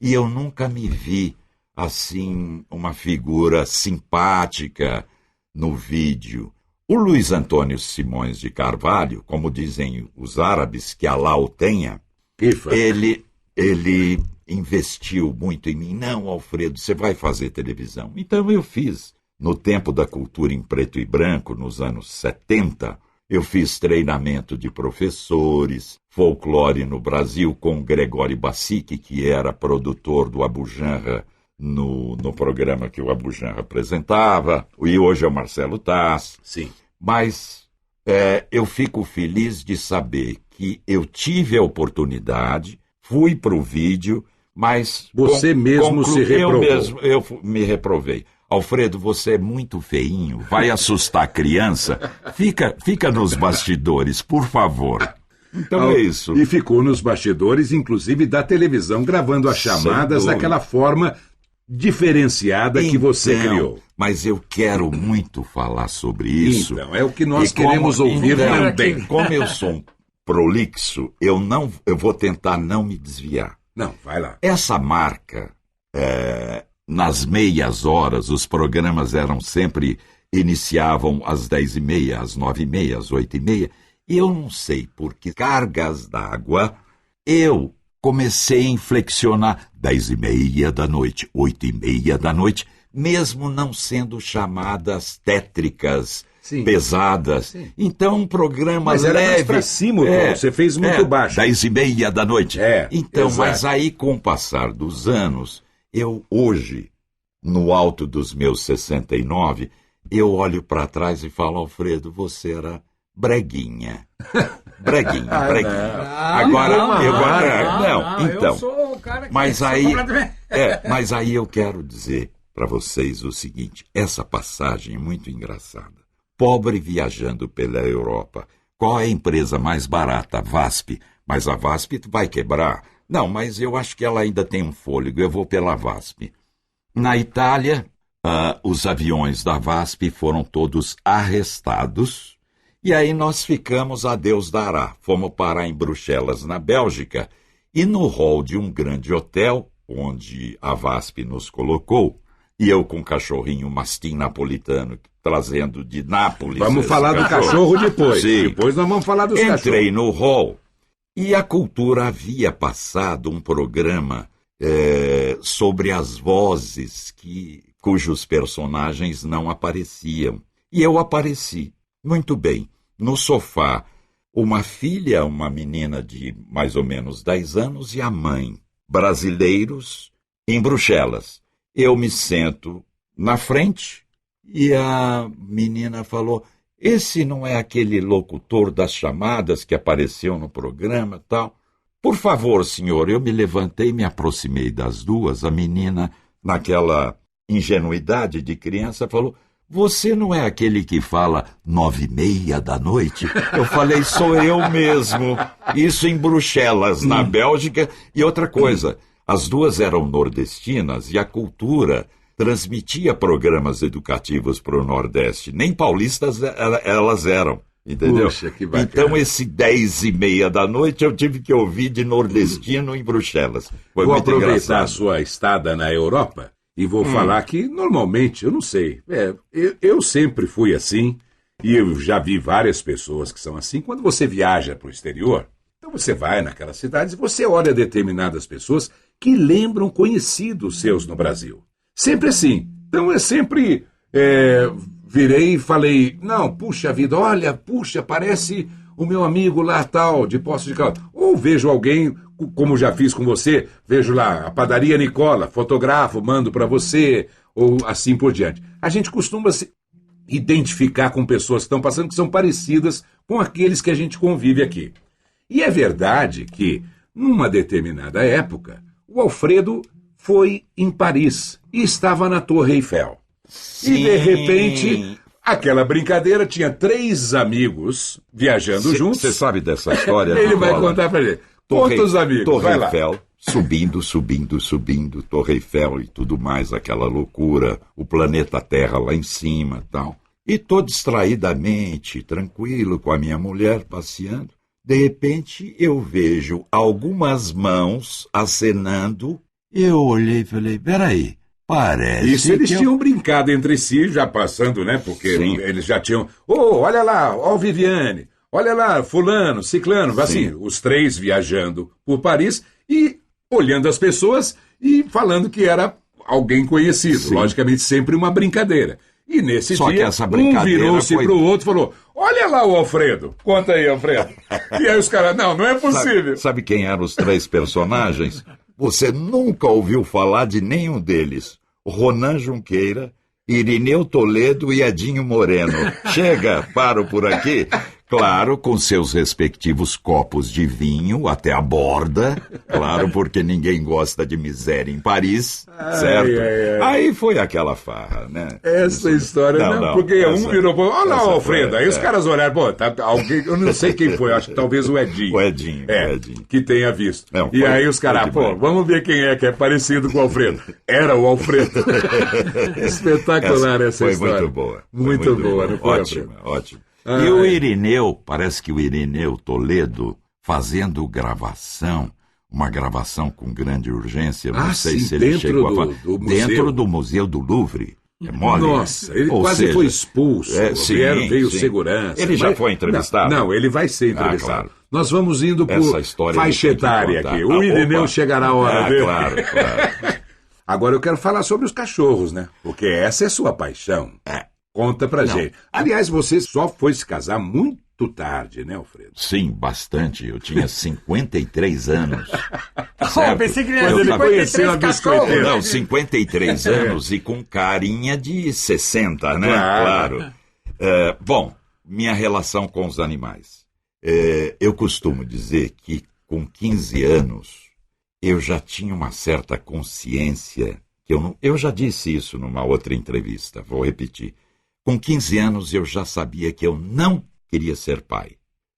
E eu nunca me vi, assim, uma figura simpática no vídeo. O Luiz Antônio Simões de Carvalho, como dizem os árabes, que Alá o tenha, ele investiu muito em mim. Não, Alfredo, você vai fazer televisão. Então eu fiz. No tempo da cultura em preto e branco, nos anos 70, eu fiz treinamento de professores, folclore no Brasil com Gregório Bacic, que era produtor do Abu Janra no programa que o Abu Janra apresentava, e hoje é o Marcelo Taz.
Sim.
Mas eu fico feliz de saber que eu tive a oportunidade, fui para o vídeo, mas...
Você mesmo se reprovou.
Eu me reprovei. Alfredo, você é muito feinho, vai assustar a criança. Fica nos bastidores, por favor. Então é isso.
E ficou nos bastidores, inclusive da televisão, gravando as chamadas daquela forma diferenciada que você criou.
Mas eu quero muito falar sobre isso.
Então, é o que nós queremos ouvir também.
Como eu sou um prolixo, eu vou tentar não me desviar.
Não, vai lá.
Essa marca, nas meias horas, os programas iniciavam às 10h30, às 9h30, às 8h30, e eu não sei por que cargas d'água eu comecei a inflexionar 10h30 da noite, 8h30 da noite, mesmo não sendo chamadas tétricas, pesadas. Sim. Então, um programa leve...
Mas era mais pra cima, você fez muito baixo.
10h30 da noite. Então,
exato.
Mas aí, com o passar dos anos, eu hoje, no alto dos meus 69, eu olho para trás e falo, Alfredo, você era breguinha. Breguinha.
Eu sou o cara que...
Mas aí eu quero dizer para vocês o seguinte, essa passagem é muito engraçada. Pobre viajando pela Europa. Qual é a empresa mais barata? A VASP. Mas a VASP vai quebrar. Não, mas eu acho que ela ainda tem um fôlego. Eu vou pela VASP. Na Itália, os aviões da VASP foram todos arrestados. E aí nós ficamos a Deus dará. Fomos parar em Bruxelas, na Bélgica. E no hall de um grande hotel, onde a VASP nos colocou, e eu com um cachorrinho mastim napolitano, trazendo de Nápoles.
Vamos falar do cachorro depois. Sim. Depois nós vamos falar dos cachorros.
Entrei no hall e a Cultura havia passado um programa sobre as vozes cujos personagens não apareciam. E eu apareci. Muito bem. No sofá, uma filha, uma menina de mais ou menos 10 anos e a mãe, brasileiros em Bruxelas. Eu me sento na frente e a menina falou: esse não é aquele locutor das chamadas que apareceu no programa e tal? Por favor, senhor. Eu me levantei e me aproximei das duas. A menina, naquela ingenuidade de criança, falou: você não é aquele que fala 9:30 da noite? Eu falei: sou eu mesmo. Isso em Bruxelas, na Bélgica. E outra coisa, as duas eram nordestinas e a Cultura transmitia programas educativos para o Nordeste. Nem paulistas elas eram, entendeu?
Puxa, que bacana.
Então esse 10:30 da noite eu tive que ouvir de nordestino em Bruxelas. Foi
Vou
muito
aproveitar
engraçado.
a sua estada na Europa e vou falar que, normalmente, eu não sei, eu sempre fui assim, e eu já vi várias pessoas que são assim. Quando você viaja para o exterior, então você vai naquelas cidades e você olha determinadas pessoas que lembram conhecidos seus no Brasil. Sempre assim. Então eu sempre virei e falei: não, puxa vida, olha, puxa, parece o meu amigo lá tal, de Poços de Caldas. Ou vejo alguém, como já fiz com você, vejo lá a Padaria Nicola, fotografo, mando para você, ou assim por diante. A gente costuma se identificar com pessoas que estão passando, que são parecidas com aqueles que a gente convive aqui. E é verdade que, numa determinada época, o Alfredo foi em Paris e estava na Torre Eiffel.
Sim.
E, de repente, aquela brincadeira, tinha 3 amigos viajando juntos.
Você sabe dessa história?
Ele vai contar pra gente. Quantos amigos?
Torre
Vai lá.
Eiffel, subindo, Torre Eiffel e tudo mais, aquela loucura, o planeta Terra lá em cima e tal. E tô distraidamente, tranquilo, com a minha mulher passeando. De repente, eu vejo algumas mãos acenando. Eu olhei e falei: peraí, parece
Isso eles
que
tinham brincado entre si, já passando, né? Porque
Sim.
eles já tinham... olha lá, ó o Viviane. Olha lá, fulano, ciclano. Assim, os 3 viajando por Paris e olhando as pessoas e falando que era alguém conhecido.
Sim.
Logicamente, sempre uma brincadeira. E nesse
Só que
dia,
essa
um
brincadeira
virou-se
foi-
pro outro e falou: olha lá o Alfredo. Conta aí, Alfredo. E aí os caras: não é possível.
Sabe quem eram os 3 personagens? Você nunca ouviu falar de nenhum deles. Ronan Junqueira, Irineu Toledo e Edinho Moreno. Chega, paro por aqui. Claro, com seus respectivos copos de vinho até a borda. Claro, porque ninguém gosta de miséria em Paris, certo? Aí foi aquela farra, né?
Essa história, não, porque um virou, olha lá o Alfredo. Aí os caras olharam, pô, tá alguém, eu não sei quem foi, acho que talvez o Edinho.
O Edinho.
Que tenha visto.
Não,
e
foi-
aí os caras,
foi
pô,
demais.
vamos ver quem é que é parecido com o Alfredo. Era o Alfredo. Espetacular essa
foi
história.
muito boa.
Muito boa, não foi,
Ótimo,
Alfredo?
ótimo. E o Irineu, parece que o Irineu Toledo, fazendo gravação, uma gravação com grande urgência, não sei
sim,
se ele
dentro
chegou
do museu.
dentro do Museu do Louvre. É mole?
Nossa, ele
Ou
quase
seja,
foi expulso.
sim,
veio
sim.
segurança.
Ele já foi entrevistado?
Não, ele vai ser entrevistado.
claro.
Nós vamos indo por
Essa história
faixa
ele tem que
etária
contar.
aqui. O Irineu
Opa.
chegará a hora dele.
Claro.
Agora eu quero falar sobre os cachorros, né? Porque essa é sua paixão. Conta pra gente. Aliás, você só foi se casar muito tarde, né, Alfredo?
Sim, bastante. Eu tinha 53 anos.
Oh, pensei que ele ia
Eu
dizer
tava-
53 cachorros.
Não, 53 anos e com carinha de 60, né?
Claro.
Claro. Bom, minha relação com os animais. Eu costumo dizer que com 15 anos eu já tinha uma certa consciência, que eu já disse isso numa outra entrevista, vou repetir. Com 15 anos eu já sabia que eu não queria ser pai.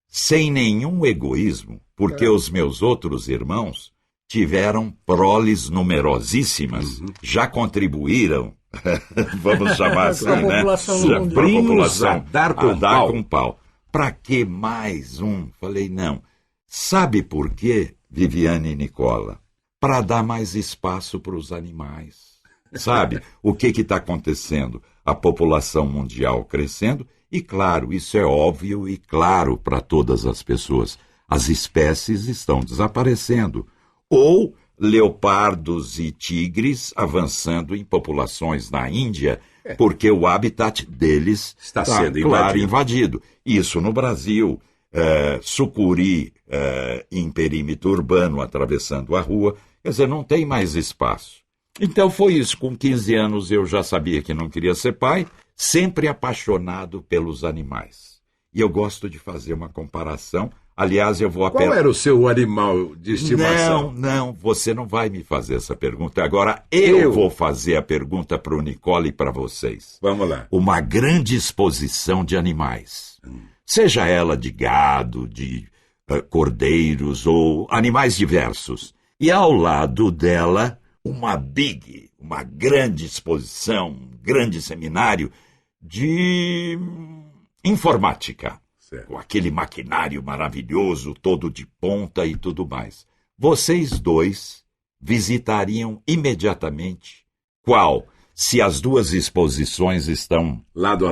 Sem nenhum egoísmo, porque os meus outros irmãos tiveram proles numerosíssimas, já contribuíram, vamos chamar assim,
Pra
né?
população
Já,
mundial.
pra população,
A dar com pau.
Pra que mais um? Falei, não. Sabe por quê, Viviane e Nicola? Para dar mais espaço para os animais. Sabe o que está acontecendo? a população mundial crescendo, e claro, isso é óbvio e claro para todas as pessoas. As espécies estão desaparecendo. Ou leopardos e tigres avançando em populações na Índia, porque o habitat deles
está sendo
invadido. Isso no Brasil, sucuri em perímetro urbano atravessando a rua, quer dizer, não tem mais espaço. Então foi isso, com 15 anos eu já sabia que não queria ser pai, sempre apaixonado pelos animais. E eu gosto de fazer uma comparação. Aliás, eu vou apelar...
Qual era o seu animal de estimação?
Não, você não vai me fazer essa pergunta. Agora eu vou fazer a pergunta para o Nicola e para vocês.
Vamos lá.
Uma grande exposição de animais. Seja ela de gado, de cordeiros ou animais diversos. E ao lado dela, uma grande exposição, um grande seminário de informática. Com aquele maquinário maravilhoso, todo de ponta e tudo mais. Vocês dois visitariam imediatamente qual, se as duas exposições estão
lado a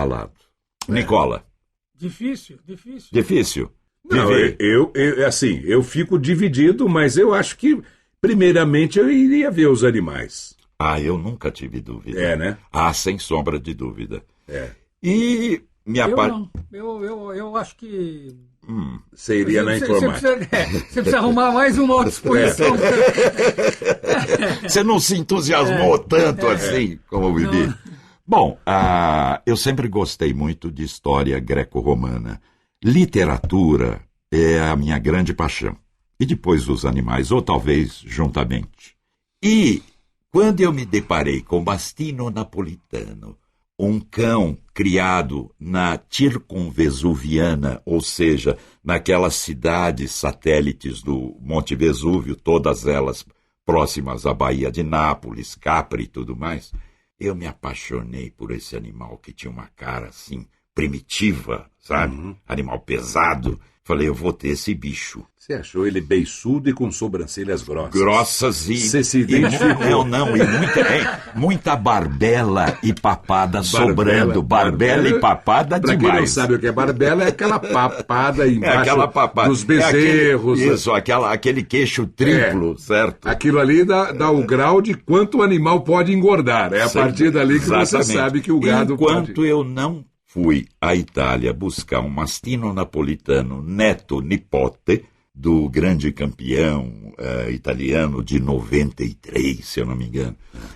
lado?
Nicola.
Difícil.
Não, eu fico dividido, mas eu acho que, primeiramente, eu iria ver os animais.
Eu nunca tive dúvida.
Né?
Sem sombra de dúvida.
E... Eu acho que...
Você iria na informática.
Você precisa arrumar mais uma outra exposição.
Você não se entusiasmou tanto assim como o Bibi. Bom, eu sempre gostei muito de história greco-romana. Literatura é a minha grande paixão. E depois os animais, ou talvez juntamente. E quando eu me deparei com Mastino Napolitano, um cão criado na Circunvesuviana, ou seja, naquelas cidades satélites do Monte Vesúvio, todas elas próximas à Baía de Nápoles, Capri e tudo mais, eu me apaixonei por esse animal que tinha uma cara assim, primitiva, sabe? Animal pesado. Falei, eu vou ter esse bicho.
Você achou ele beiçudo e com sobrancelhas grossas?
Grossas e...
Você se identificou?
E muita barbela e papada sobrando. Barbela e papada demais.
Pra quem não sabe o que é barbela, é aquela papada embaixo dos bezerros.
Aquele queixo triplo, certo?
Aquilo ali dá o grau de quanto o animal pode engordar. A partir dali que você sabe que o gado
Enquanto eu não fui à Itália buscar um Mastino Napolitano Neto Nipote, do grande campeão italiano de 93, se eu não me engano.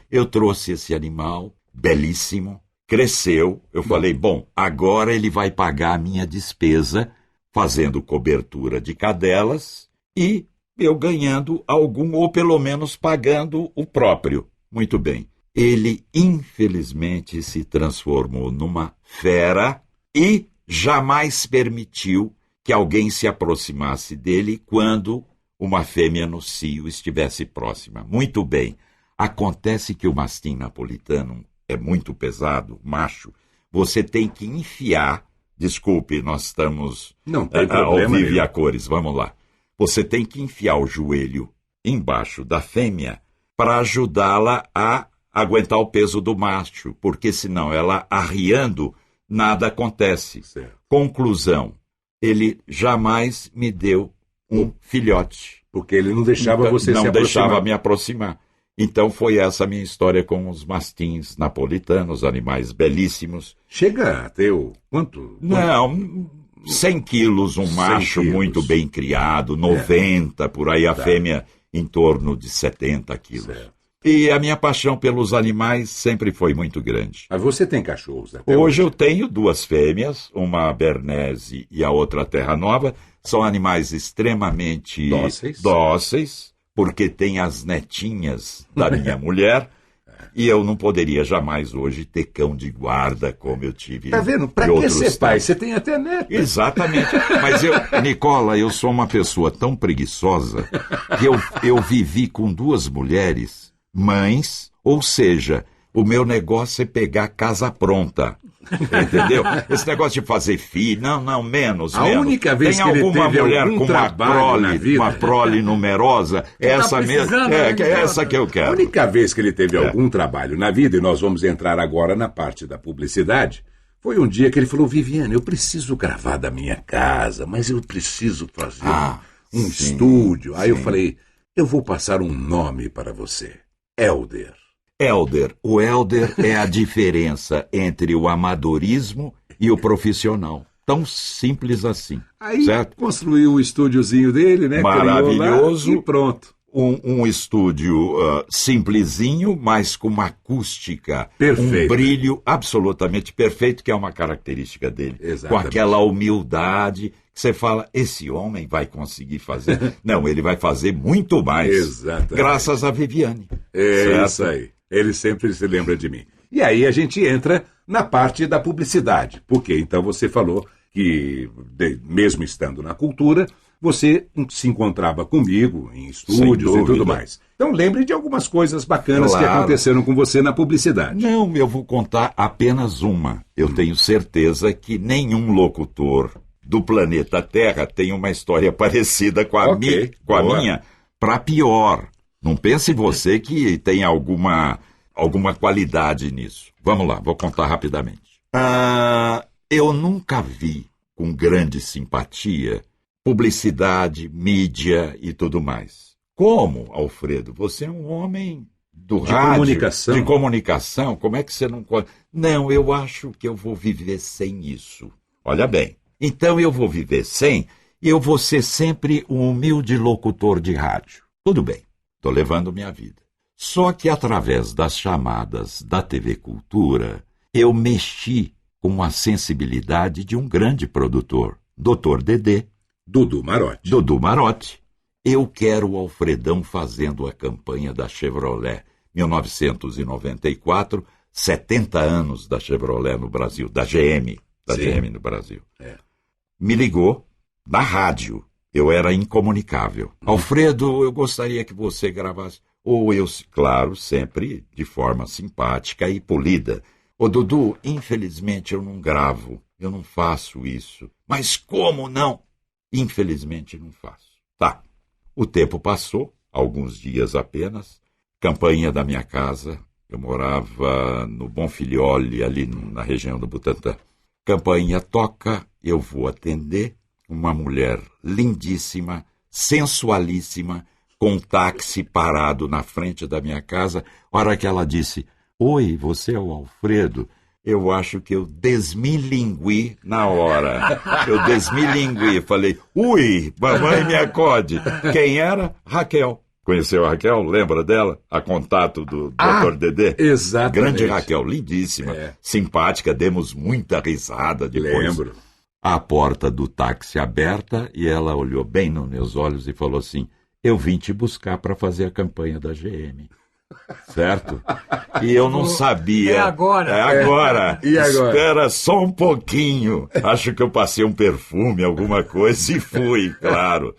Eu trouxe esse animal, belíssimo, cresceu. Eu falei, agora ele vai pagar a minha despesa fazendo cobertura de cadelas e eu ganhando algum, ou pelo menos pagando o próprio. Muito bem. Ele, infelizmente, se transformou numa fera e jamais permitiu que alguém se aproximasse dele quando uma fêmea no cio estivesse próxima. Muito bem. Acontece que o mastim napolitano é muito pesado, macho. Você tem que enfiar... Desculpe, nós estamos ao vivo e a cores. Vamos lá. Você tem que enfiar o joelho embaixo da fêmea para ajudá-la a aguentar o peso do macho, porque senão ela arriando, nada acontece.
Certo.
Conclusão. Ele jamais me deu um filhote.
Porque ele não deixava você se aproximar. Não deixava
me aproximar. Então foi essa a minha história com os mastins napolitanos, animais belíssimos.
Chega a ter quanto?
Não, 100 quilos, um macho muito bem criado, 90, por aí a fêmea em torno de 70 quilos. Certo. E a minha paixão pelos animais sempre foi muito grande.
Mas você tem cachorros até
hoje? Hoje eu tenho 2 fêmeas, uma Bernese e a outra Terra Nova. São animais extremamente dóceis, porque tem as netinhas da minha mulher. E eu não poderia jamais hoje ter cão de guarda como eu tive.
Tá vendo? Pra que ser pai? Você tem até neta.
Exatamente. Mas Nicola, eu sou uma pessoa tão preguiçosa que eu vivi com 2 mulheres, mães, ou seja, o meu negócio é pegar casa pronta. Entendeu? Esse negócio de fazer filho, não, menos.
A única vez
tem
que ele
alguma
teve
mulher
algum
com
trabalho na vida,
uma prole numerosa, essa mesmo, essa que eu quero.
A única vez que ele teve algum trabalho na vida, e nós vamos entrar agora na parte da publicidade, foi um dia que ele falou: Viviane, eu preciso gravar da minha casa, mas eu preciso fazer um estúdio. Aí eu falei: eu vou passar um nome para você, Hélder.
O Hélder é a diferença entre o amadorismo e o profissional. Tão simples assim.
Aí
certo?
Construiu o estúdiozinho dele, né?
Maravilhoso.
E pronto.
Um estúdio simplesinho, mas com uma acústica,
perfeito.
Um brilho absolutamente perfeito, que é uma característica dele.
Exatamente.
Com aquela humildade que você fala: esse homem vai conseguir fazer. Não, ele vai fazer muito mais.
Exatamente.
Graças a Viviane.
É isso aí. Ele sempre se lembra de mim. E aí a gente entra na parte da publicidade. Porque então você falou que, mesmo estando na cultura, você se encontrava comigo em estúdios e tudo mais. Então lembre de algumas coisas bacanas que aconteceram com você na publicidade.
Não, eu vou contar apenas uma. Eu tenho certeza que nenhum locutor do planeta Terra tem uma história parecida com a minha, para pior. Não pense você que tem alguma qualidade nisso. Vamos lá, vou contar rapidamente. Eu nunca vi com grande simpatia publicidade, mídia e tudo mais. Como, Alfredo? Você é um homem do rádio, de comunicação. Como é que você não... Não, eu acho que eu vou viver sem isso. Olha bem. Então eu vou viver sem, e eu vou ser sempre um humilde locutor de rádio. Tudo bem. Estou levando minha vida. Só que através das chamadas da TV Cultura, eu mexi com a sensibilidade de um grande produtor, Dr. Dedê.
Dudu
Marotti. Eu quero o Alfredão fazendo a campanha da Chevrolet, 1994, 70 anos da Chevrolet no Brasil, da GM no Brasil. Me ligou na rádio. Eu era incomunicável. Alfredo, eu gostaria que você gravasse. Ou eu, claro, sempre de forma simpática e polida. Ô Dudu, infelizmente eu não gravo, eu não faço isso. Mas como não? Infelizmente não faço. Tá. O tempo passou, alguns dias apenas. Campainha da minha casa. Eu morava no Bonfilhole, ali na região do Butantã. Campainha toca, eu vou atender. Uma mulher lindíssima, sensualíssima, com um táxi parado na frente da minha casa. A hora que ela disse: oi, você é o Alfredo? Eu acho que eu desmilingüi na hora. Eu desmilingüi. Falei: ui, mamãe me acode. Quem era? Raquel. Conheceu a Raquel? Lembra dela? A contato do Dr. Dedê?
Exatamente.
Grande Raquel, lindíssima, simpática, demos muita risada depois.
Lembro.
A porta do táxi aberta, e ela olhou bem nos meus olhos e falou assim: eu vim te buscar para fazer a campanha da GM. Certo? E eu não sabia.
É agora.
E agora? Espera só um pouquinho. Acho que eu passei um perfume, alguma coisa, e fui, claro.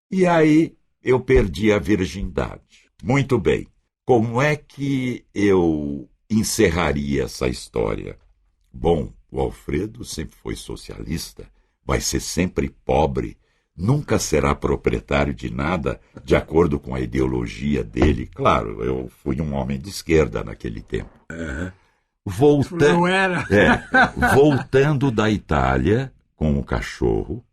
E aí eu perdi a virgindade. Muito bem. Como é que eu encerraria essa história? Bom, o Alfredo sempre foi socialista, vai ser sempre pobre, nunca será proprietário de nada de acordo com a ideologia dele. Claro, eu fui um homem de esquerda naquele tempo. Voltando da Itália com o cachorro,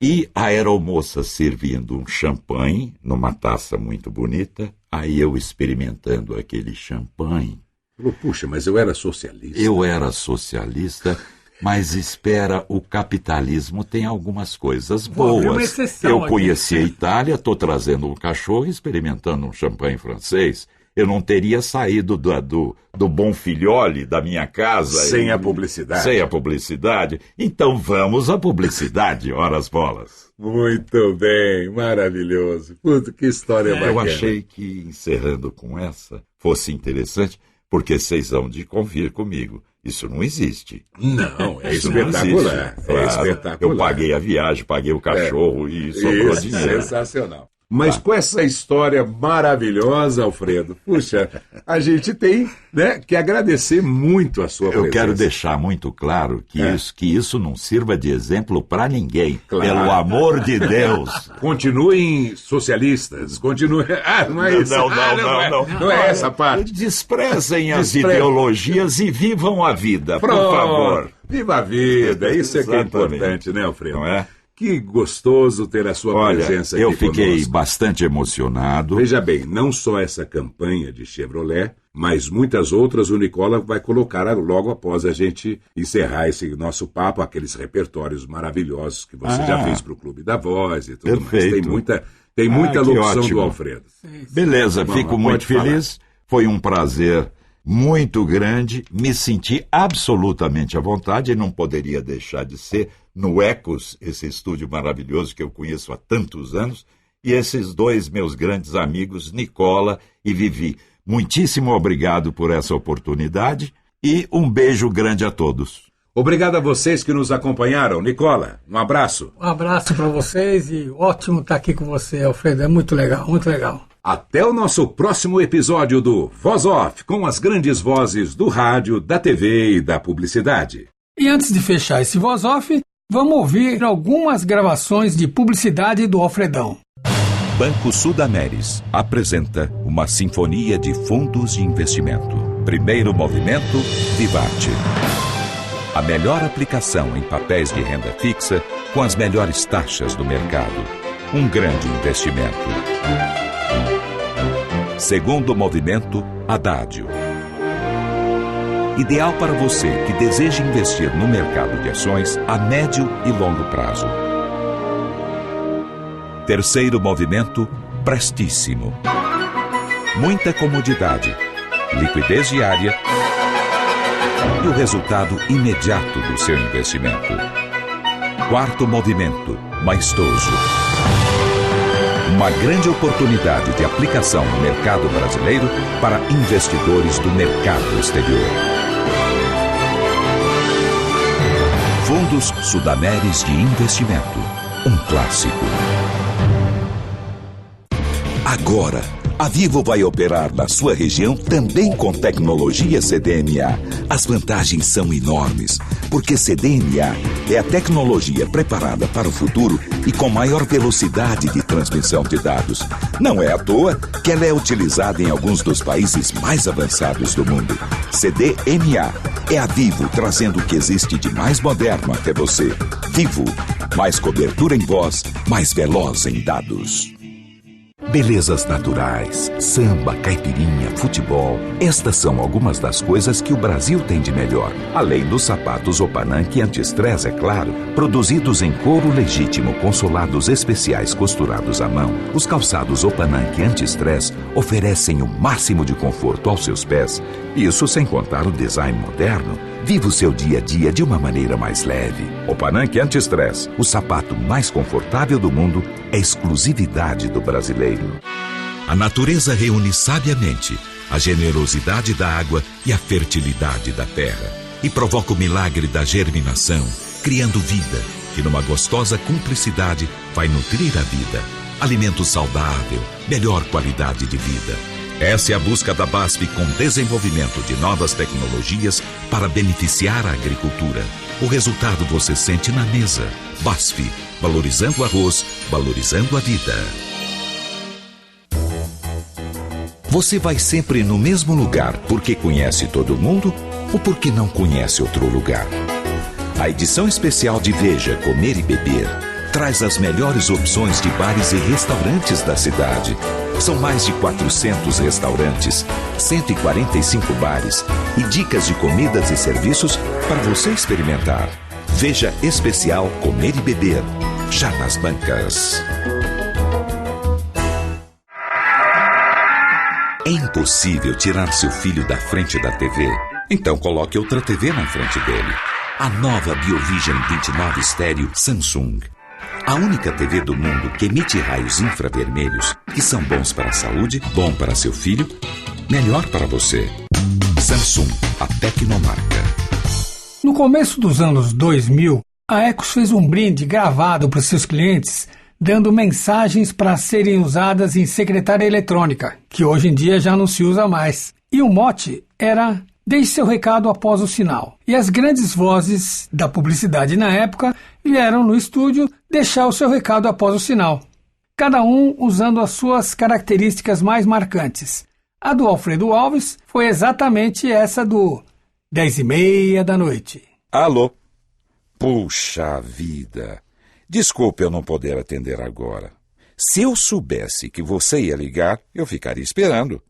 e a aeromoça servindo um champanhe numa taça muito bonita, aí eu experimentando aquele champanhe.
Puxa, mas eu era socialista.
Eu era socialista, mas espera, o capitalismo tem algumas coisas boas.
Uma exceção
eu conheci a Itália, estou trazendo um cachorro e experimentando um champanhe francês. Eu não teria saído do Bonfilhole, da minha casa...
Sem a publicidade.
Sem a publicidade. Então vamos à publicidade, ora as bolas.
Muito bem, maravilhoso. Puta, que história bacana.
Eu achei que, encerrando com essa, fosse interessante, porque vocês vão de convir comigo. Isso não existe.
Não, é espetacular.
Claro,
é espetacular.
Eu paguei a viagem, paguei o cachorro e sobrou dinheiro.
Sensacional. Mas com essa história maravilhosa, Alfredo, puxa, a gente tem, né, que agradecer muito a sua presença.
Eu quero deixar muito claro que isso não sirva de exemplo para ninguém.
Claro.
Pelo amor de Deus.
Continuem socialistas, continuem... não é isso. Não é essa parte.
Desprezem as ideologias e vivam a vida, por favor.
Viva a vida, isso é que é importante, né, Alfredo?
Não é?
Que gostoso ter a sua presença aqui
conosco. Eu fiquei
conosco.
Bastante emocionado.
Veja bem, não só essa campanha de Chevrolet, mas muitas outras o Nicola vai colocar logo após a gente encerrar esse nosso papo, aqueles repertórios maravilhosos que você já fez para o Clube da Voz e tudo
perfeito.
mais. Tem muita locução
ótimo.
do Alfredo.
Beleza, fico muito feliz. Foi um prazer muito grande, me senti absolutamente à vontade e não poderia deixar de ser no Ecos, esse estúdio maravilhoso que eu conheço há tantos anos, e esses dois meus grandes amigos, Nicola e Vivi. Muitíssimo obrigado por essa oportunidade e um beijo grande a todos.
Obrigado a vocês que nos acompanharam. Nicola, um abraço.
Um abraço para vocês e ótimo estar aqui com você, Alfredo. É muito legal, muito legal.
Até o nosso próximo episódio do Voz Off, com as grandes vozes do rádio, da TV e da publicidade.
E antes de fechar esse Voz Off, vamos ouvir algumas gravações de publicidade do Alfredão.
Banco Sudameris apresenta uma sinfonia de fundos de investimento. Primeiro movimento, Vivarte. A melhor aplicação em papéis de renda fixa com as melhores taxas do mercado. Um grande investimento. Segundo movimento, Haddad. Ideal para você que deseja investir no mercado de ações a médio e longo prazo. Terceiro movimento, Prestíssimo. Muita comodidade, liquidez diária e o resultado imediato do seu investimento. Quarto movimento, Maestoso. Uma grande oportunidade de aplicação no mercado brasileiro para investidores do mercado exterior. Fundos Sudameris de Investimento. Um clássico. Agora, a Vivo vai operar na sua região também com tecnologia CDMA. As vantagens são enormes, porque CDMA é a tecnologia preparada para o futuro e com maior velocidade de transmissão de dados. Não é à toa que ela é utilizada em alguns dos países mais avançados do mundo. CDMA é a Vivo trazendo o que existe de mais moderno até você. Vivo, mais cobertura em voz, mais veloz em dados. Belezas naturais, samba, caipirinha, futebol. Estas são algumas das coisas que o Brasil tem de melhor. Além dos sapatos Opanank anti-estresse, é claro, produzidos em couro legítimo com solados especiais costurados à mão. Os calçados Opanank anti-estresse oferecem o máximo de conforto aos seus pés. Isso sem contar o design moderno. Viva o seu dia a dia de uma maneira mais leve. Opanank anti-estresse, o sapato mais confortável do mundo, é exclusividade do brasileiro. A natureza reúne sabiamente a generosidade da água e a fertilidade da terra e provoca o milagre da germinação, criando vida, que numa gostosa cumplicidade vai nutrir a vida. Alimento saudável, melhor qualidade de vida. Essa é a busca da BASF com desenvolvimento de novas tecnologias para beneficiar a agricultura. O resultado você sente na mesa. BASF, valorizando o arroz, valorizando a vida. Você vai sempre no mesmo lugar porque conhece todo mundo ou porque não conhece outro lugar? A edição especial de Veja, Comer e Beber traz as melhores opções de bares e restaurantes da cidade. São mais de 400 restaurantes, 145 bares e dicas de comidas e serviços para você experimentar. Veja especial Comer e Beber, já nas bancas. É impossível tirar seu filho da frente da TV? Então coloque outra TV na frente dele. A nova BioVision 29 Stereo Samsung. A única TV do mundo que emite raios infravermelhos que são bons para a saúde, bom para seu filho, melhor para você. Samsung, a tecnomarca.
No começo dos anos 2000, a Ecos fez um brinde gravado para seus clientes dando mensagens para serem usadas em secretária eletrônica, que hoje em dia já não se usa mais. E o mote era: deixe seu recado após o sinal. E as grandes vozes da publicidade na época vieram no estúdio deixar o seu recado após o sinal, cada um usando as suas características mais marcantes. A do Alfredo Alves foi exatamente essa do 10h30 da noite.
Alô? Puxa vida! Desculpe eu não poder atender agora. Se eu soubesse que você ia ligar, eu ficaria esperando.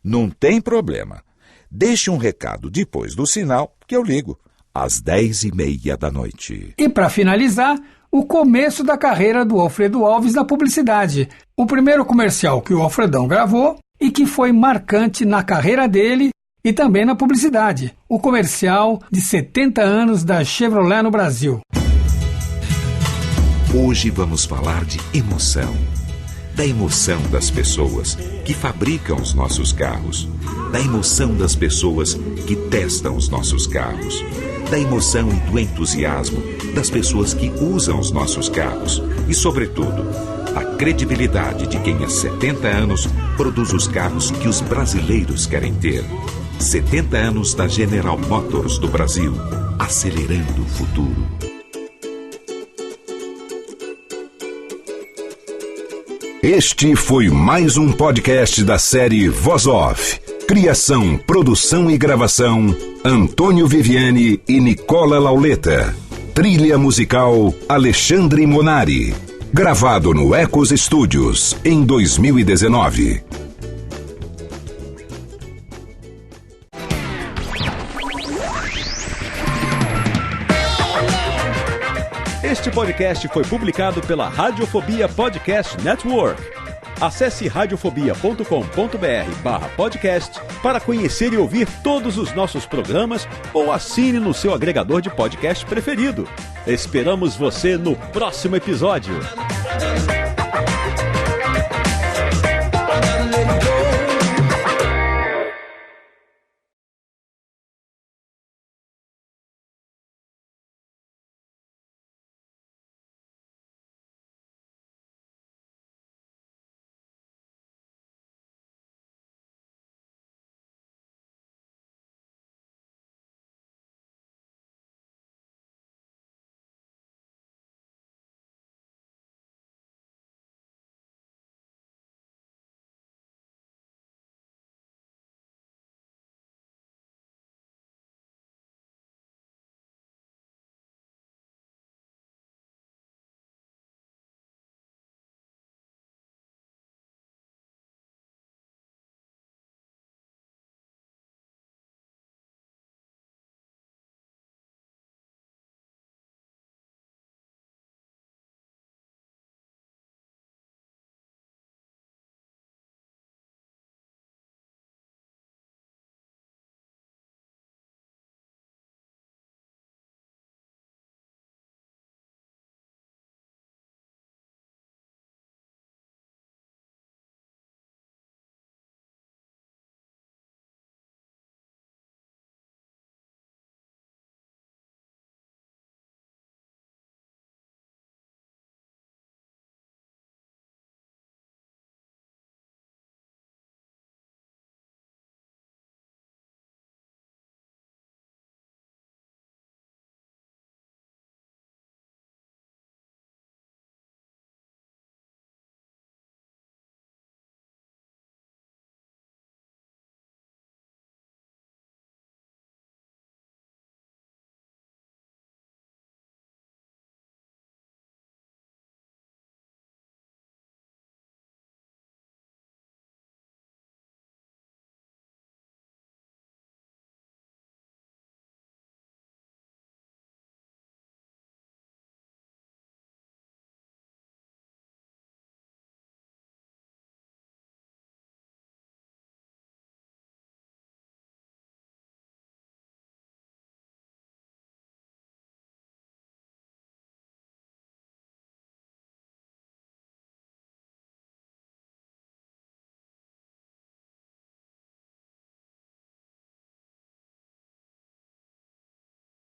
Não tem problema. Deixe um recado depois do sinal que eu ligo, às 10h30 da noite.
E para finalizar, o começo da carreira do Alfredo Alves na publicidade. O primeiro comercial que o Alfredão gravou e que foi marcante na carreira dele e também na publicidade. O comercial de 70 anos da Chevrolet no Brasil.
Hoje vamos falar de emoção. Da emoção das pessoas que fabricam os nossos carros. Da emoção das pessoas que testam os nossos carros. Da emoção e do entusiasmo das pessoas que usam os nossos carros. E, sobretudo, a credibilidade de quem há 70 anos produz os carros que os brasileiros querem ter. 70 anos da General Motors do Brasil, acelerando o futuro. Este foi mais um podcast da série Voz Off. Criação, produção e gravação, Antônio Viviani e Nicola Lauleta. Trilha musical, Alexandre Monari. Gravado no Ecos Studios, em 2019.
Este podcast foi publicado pela Radiofobia Podcast Network. Acesse radiofobia.com.br/podcast para conhecer e ouvir todos os nossos programas ou assine no seu agregador de podcast preferido. Esperamos você no próximo episódio.